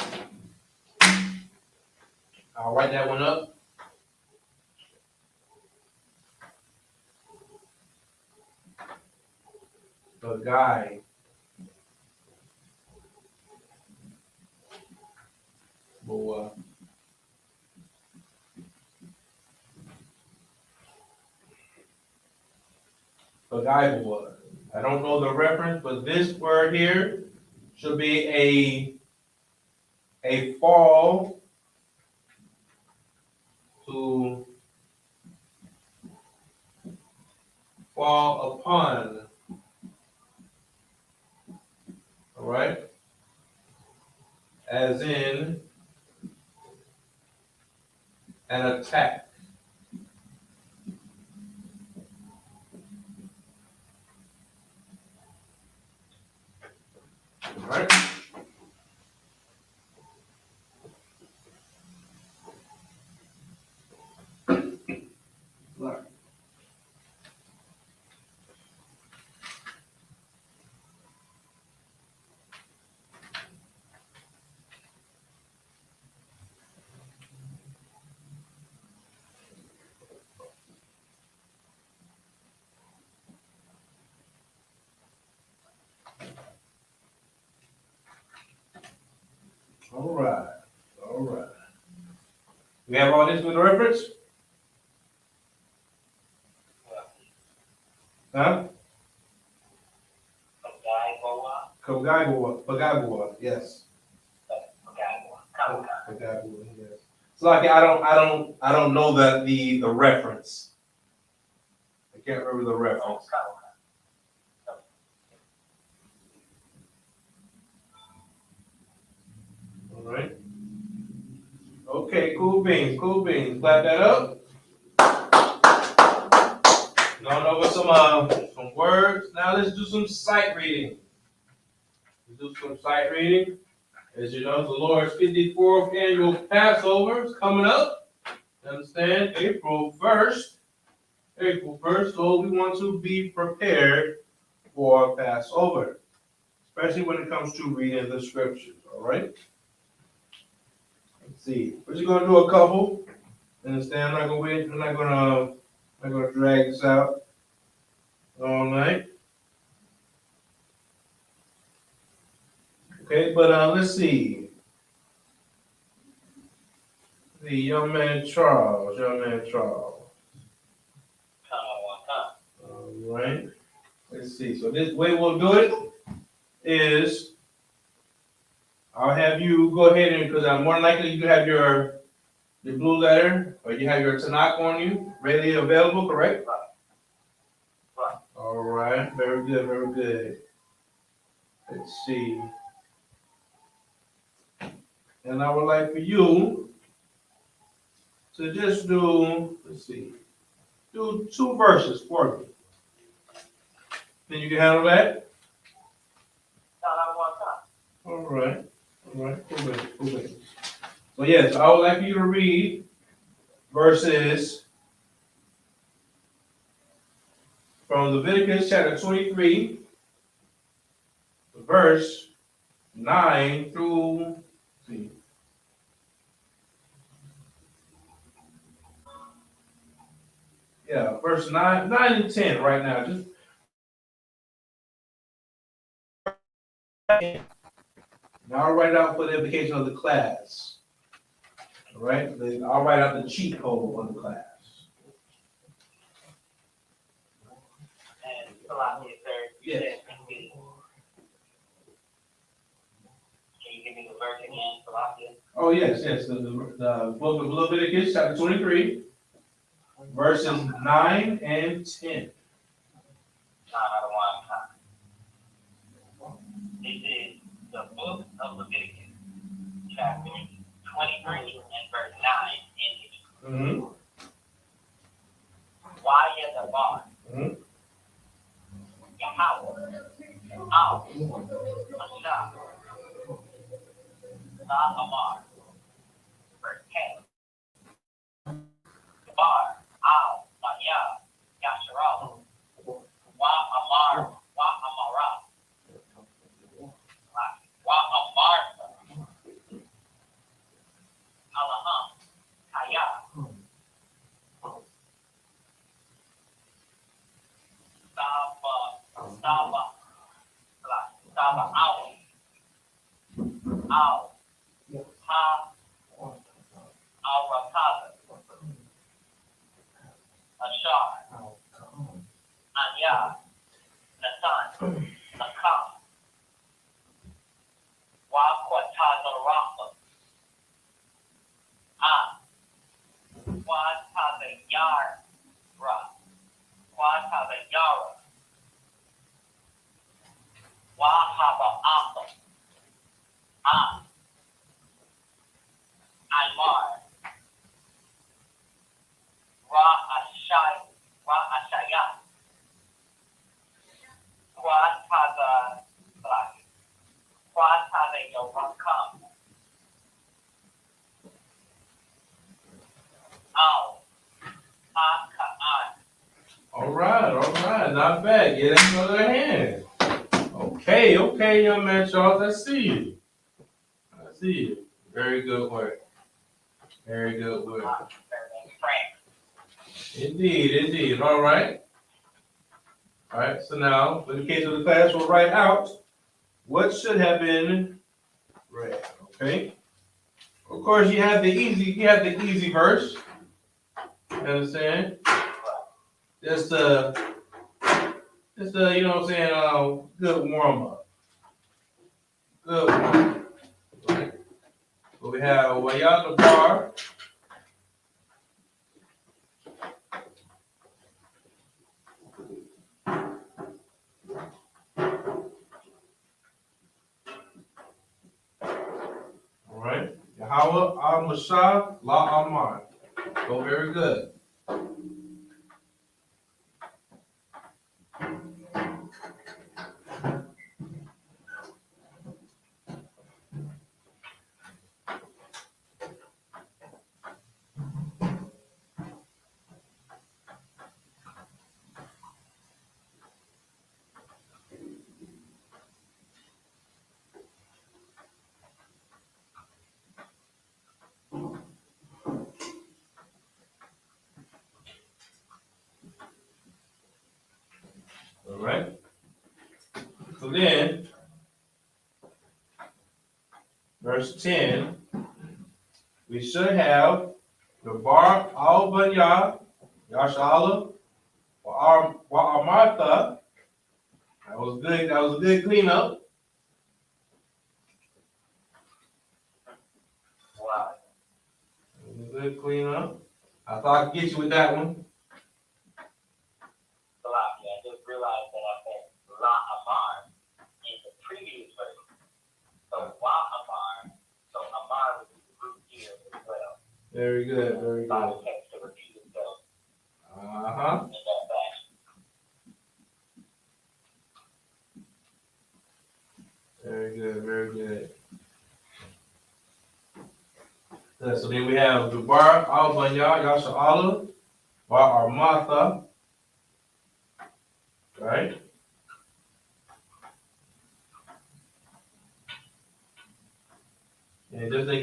I'll write that one up. Pagaibawa. Pagaibawa. I don't know the reference, but this word here should be a fall to fall upon. All right? As in an attack. All right? All right. All right. We have all this with the reference? Huh? Pagaibawa, yes. Pagaibawa, yes. So like I don't know the reference. can't remember the reference. All right. Okay, cool beans, cool beans. Clap that up. Going over some words. Now let's do some sight reading. Let's do some sight reading. As you know, the Lord's 54th annual Passover is coming up. You understand? April 1st. April 1st. So we want to be prepared for Passover, especially when it comes to reading the scriptures. All right. Let's see. We're just gonna do a couple. Understand? I'm not gonna wait. I'm not gonna drag this out all night. Okay, but let's see. The young man Charles. All right. Let's see. So this way we'll do it is I'll have you go ahead and, because I'm more likely you have your blue letter or you have your Tanakh on you, readily available, correct? Right. All right. Very good. Very good. Let's see. And I would like for you to just do, let's see, do 2 verses for me. Then you can handle that? All right. All right. Cool. So yes, I would like for you to read verses from Leviticus chapter 23, verse 9 through, let's see. Yeah, verse 9 and 10 right now. Just now I'll write out for the implication of the class. All right, then I'll write out the cheat code of the class. And Salakia, sir, you Yes. said, can you give me the verse again, Salakia? Oh yes. The book of Leviticus chapter 23, verses 9 and 10. This is the book of Leviticus, chapter 23 and verse 9 in it. Why is the bar? Yahweh, Al, Ashah, Amar, verse 10. Bar, Al, Maya, Yasharal, Wa Amar, Wa Amara, Wa Amar, Alaham, Kaya, Saba, Al, Ha, Al-Rakaza, Ashar, Anya, Nathan, Nakam, Wa Quataza Rafa, Wa Taza Yara, Wa Taza Yara, Wa Haba Amba, Aymar, Ra Ashaya, Quataza Yorakam, Al, Aka'an. All right, not bad. Get another hand. Okay, young man Charles, I see you. Very good work. Indeed. All right, so now, in the case of the class, we'll write out what should have been read, okay? Of course, you have the easy verse. You understand? Just the you know what I'm saying, good warm up. Right? So we have Wayat Bar. Yahweh al-Mashah La Amar. So very good. All right. So then, verse 10, we should have the bar al banya Yashala wa Martha. That was good. That was a good cleanup. Wow. That was a good cleanup. I thought I'd get you with that one. Salaki, I just realized that I said La Amar in the previous verse. So Wa Amar, so Amar would be the root here as well. Very good. Very Allow good. the text to repeat itself Uh-huh. in that fashion. Very good. Very good. So then we have the bar al banya Yashala wa Martha. Right? And just in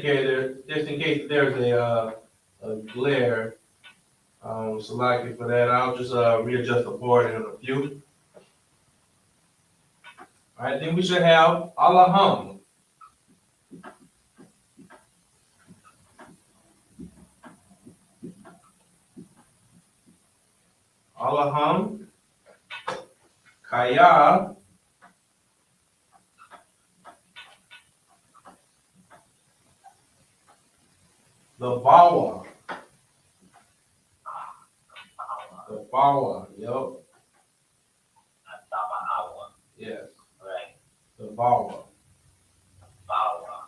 case there's a glare, selected for that, I'll just readjust the board in a few. All right, then we should have Allahum. Allahum, Kaya, the Bawa. The Bawa, yep, That's Awa. yes, Right. the Bawa. Bawa.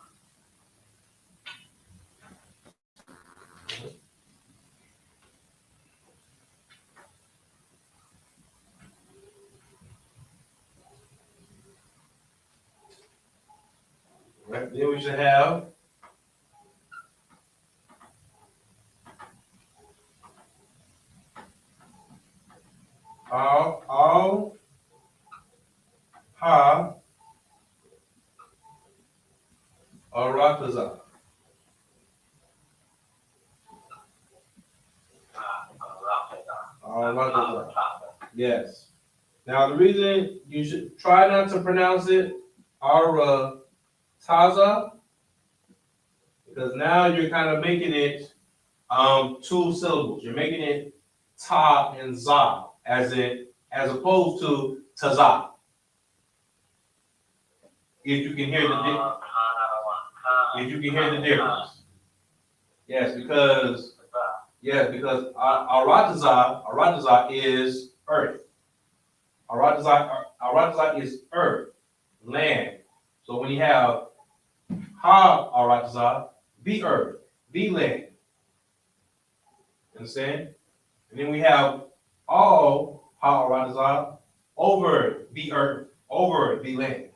Right, then we should have Al, Ha, Arataza. Arataza. Yes. Now the reason you should try not to pronounce it Taza, because now you're kind of making it two syllables. You're making it ta and za, as opposed to taza. If you can hear the difference. Yes, because arataza is earth. Arataza is earth, land. So when you have ha arataza, the earth, the land. Understand? And then we have all ha arataza, over the earth, over the land.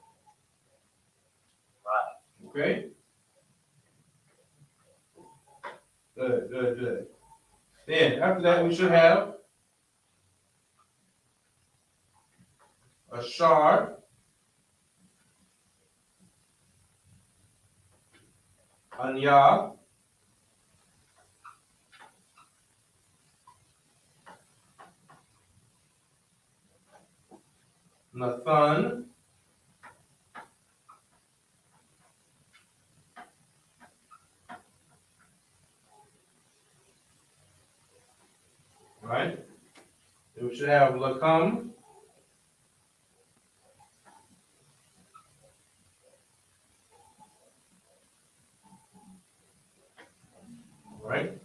Right. Okay? Good. Then after that we should have a shard, anya, Nathan, right? Then we should have Lakam, right?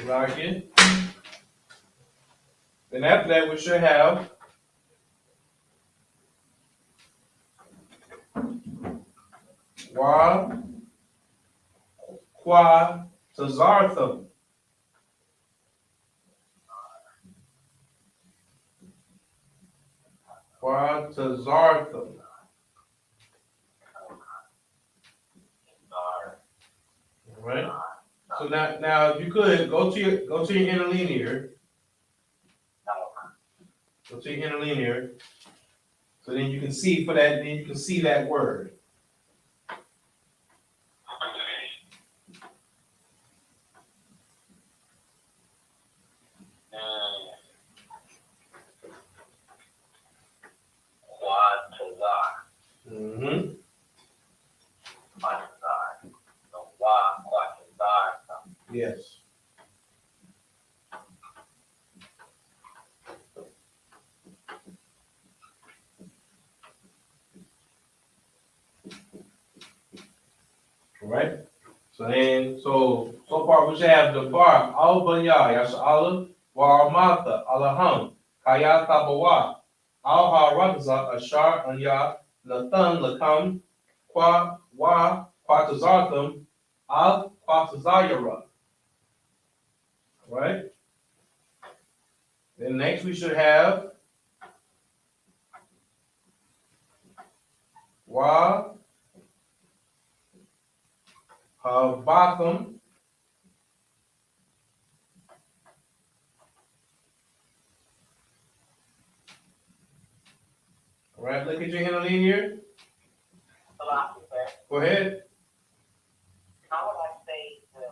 Like it. Then after that we should have Qua Tazartham. Qua Tazartham. All right. So now if you could go to your interlinear. Go to your interlinear. So then you can see for that. Then you can see that word. Mm-hmm. Yes. All right. So far we should have the bar al banya yasha Allah wa armata alaham kaya tabawa al ha rakza ashar anya nathan lakam qua quatazartham al quatazayara. All right. Then next we should have wa havatham. All right, look at your interlinear. Go ahead. How would I say the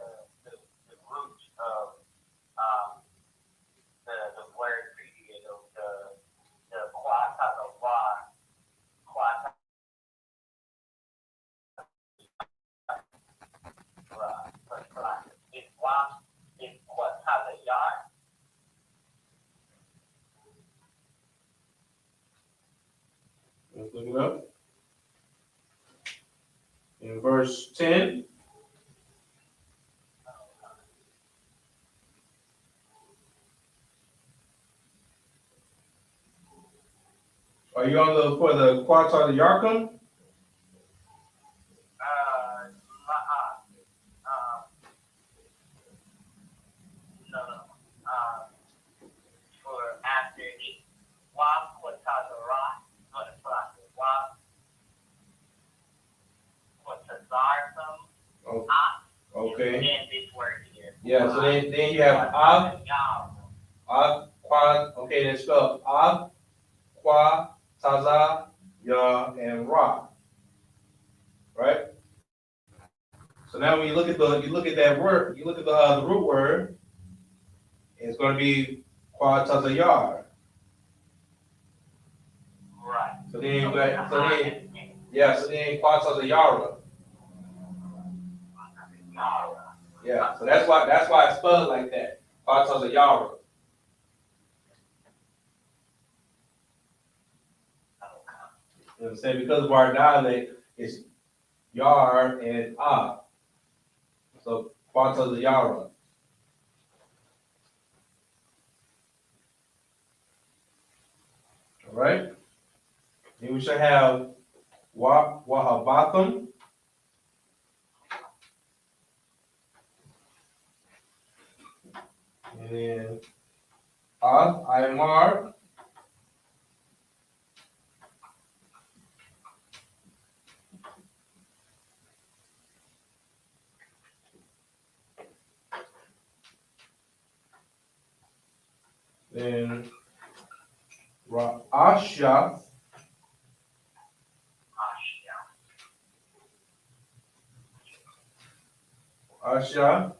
root of the word previous of the quata of quata is quata yard? Let's look it up. In verse 10. Are you on for the Quatar Yarkum? No. For after it, wa quata the rock, not a rock, wa quata zarsum, Oh, ah, okay. and this word here. Yeah, so then you have Quad, okay, then spell Qua, Taza, Ya, and Ra. Right? So now when you look at that word, you look at the root word, it's going to be Qua Taza Yar. Right. So then you got so then Qua Taza Yara. Yeah, so that's why it's spelled like that. Qua Taza Yara. You know what I'm saying? Because of our dialect, it's Yar and Ah. So Quata the Yara. All right? Then we should have Wahabatham. And then Aymar. Then Asha. Asha.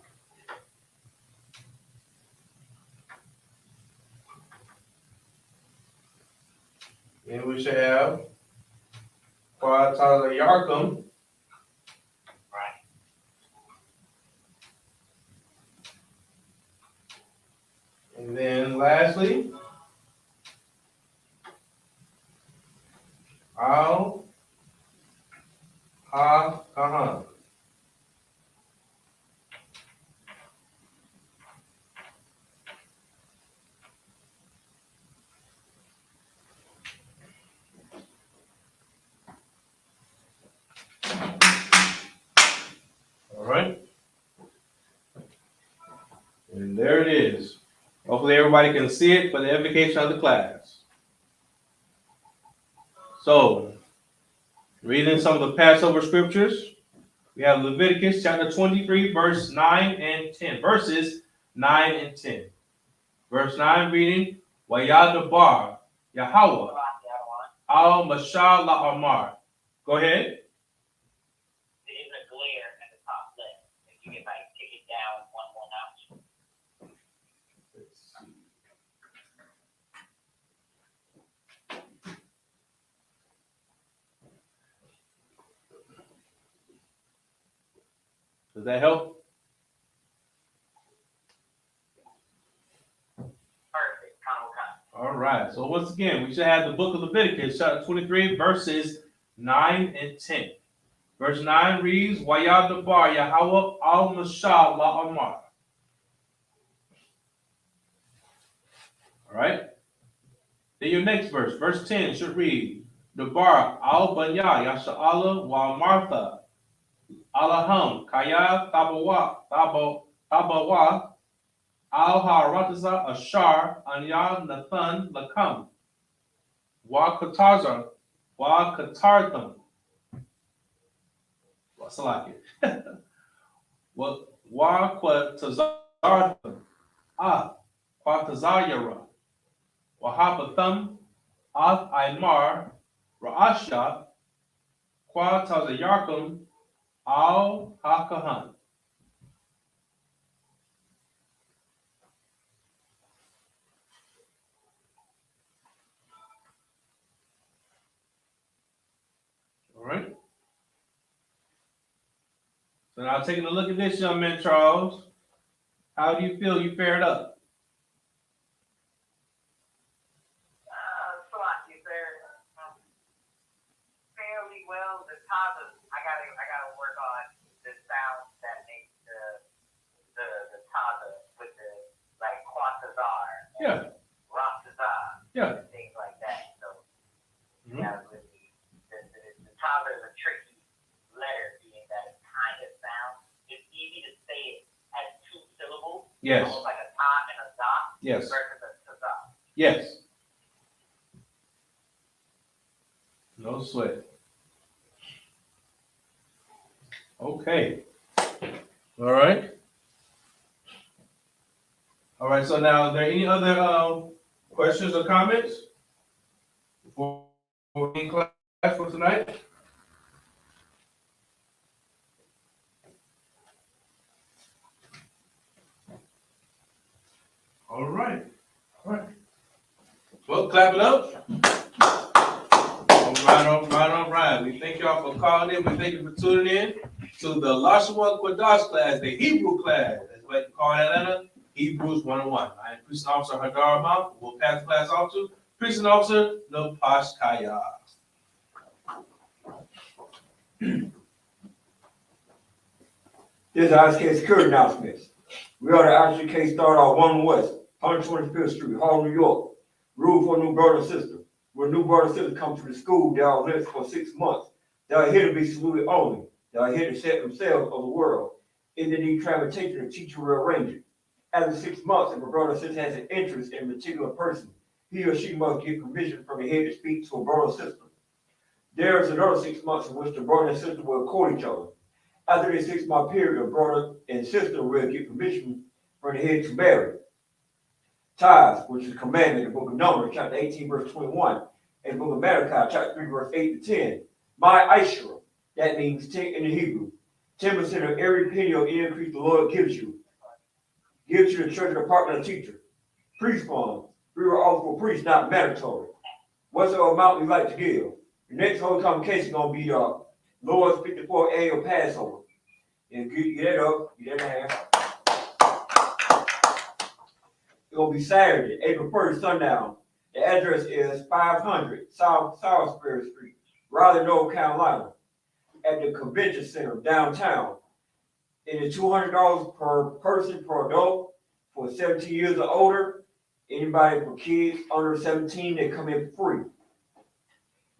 Then we should have Quata the Yarkum. Right. And then lastly, Al Ha Kahan. And there it is. Hopefully everybody can see it for the edification of the class. So, reading some of the Passover scriptures, we have Leviticus chapter 23, verse 9 and 10. Verses 9 and 10. Verse 9 reading, Wayadabar, Yahweh, al Mashal La'amar. Go ahead. There's a glare at the top left. If you can like take it down one more notch. Let's see. Does that help? Perfect. Kind. All right. So once again, we should have the book of Leviticus, chapter 23, verses 9 and 10. Verse 9 reads, Wayadabar Yahweh al Mashal La'amar. All right. Then your next verse, verse 10 should read, Dabar al Banya Yasha'ala wa Martha Alaham Kaya Tabawa Al Harataza Ashar Anya Nathan Lakam Wa Katarza Wa Katartham. What's like it? Wa Quatazartham Quatazayara Wahabatham Ath Aymar Ra'asha Quatazayarkum Al Hakahan. All right. So now taking a look at this, young man Charles, how do you feel you fared up? So I get there fairly well. The tithers, I gotta work on the sounds that make the tither with the like quantazar, Yeah. rastazar, Yeah. things like that. So Mhm. yeah, really, the tither is a tricky letter, being that it kind of sounds. It's easy to say it as two syllables, Yes. almost like a ta and a da, Yes. versus a taza. Yes. No sweat. Okay. All right. All right. So now, are there any other questions or comments before we end class for tonight? All right. All right. Well, clap it up. All right. We thank y'all for calling in. We thank you for tuning in to the Lashawan Qadash class, the Hebrew class. That's what you call Atlanta, Hebrews 101. I am Priest Officer Hadar Mount. We'll pass the class off to Priest Officer Napash Kaya. This is I.S.U.K. security announcements. We are the I.S.U.K. start off 1 West, 125th Street, Harlem, New York. Rule for new brother and sister. When new brother and sister come to the school, they are left for 6 months. They are here to be saluted only. They are here to set themselves of the world. If they need transportation, the teacher will arrange it. After 6 months, if a brother or sister has an interest in a particular person, he or she must get permission from the head to speak to a brother or sister. There is another 6 months in which the brother and sister will court each other. After the 6 month period, a brother and sister will get permission from the head to marry. Tithes, which is a commandment in the book of Numbers, chapter 18, verse 21, and the book of Malachi, chapter 3, verse 8 to 10. My I.S.U.P.K, that means 10 in the Hebrew. 10% of every penny of increase the Lord gives you. Gives you the church department of teacher. Priest fund. We were all for priests, not mandatory. What's the amount we like to give? The next whole convocation is going to be Lord's 54 annual Passover. And get that up, get that in half. It's going to be Saturday, April 1st, sundown. The address is 500 South Salisbury Street, Raleigh, North Carolina, at the Convention Center downtown. It is $200 per person per adult for 17 years or older. Anybody for kids under 17, they come in free.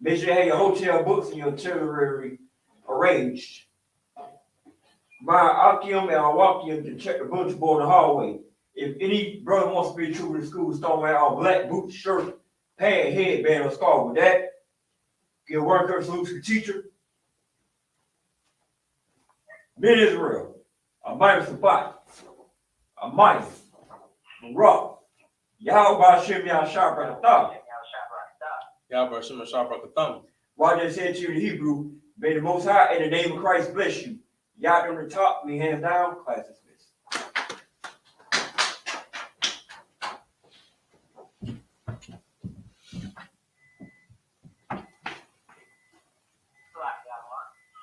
Make sure you have your hotel books and your itinerary arranged. My Akim and Awakim can check the bulletin board in the hallway. If any brother wants to be true to the school, start wearing our black boots, shirt, pad, headband, or scarf with that. Give word curse salute to the teacher. Men Israel, a mighty Sabbat, a mighty, Barak, Yahweh Shem Yahshua Yahweh Shema Shabbat. Roger said to you in Hebrew, may the Most High in the name of Christ bless you. Yah on the top, me hands down, class is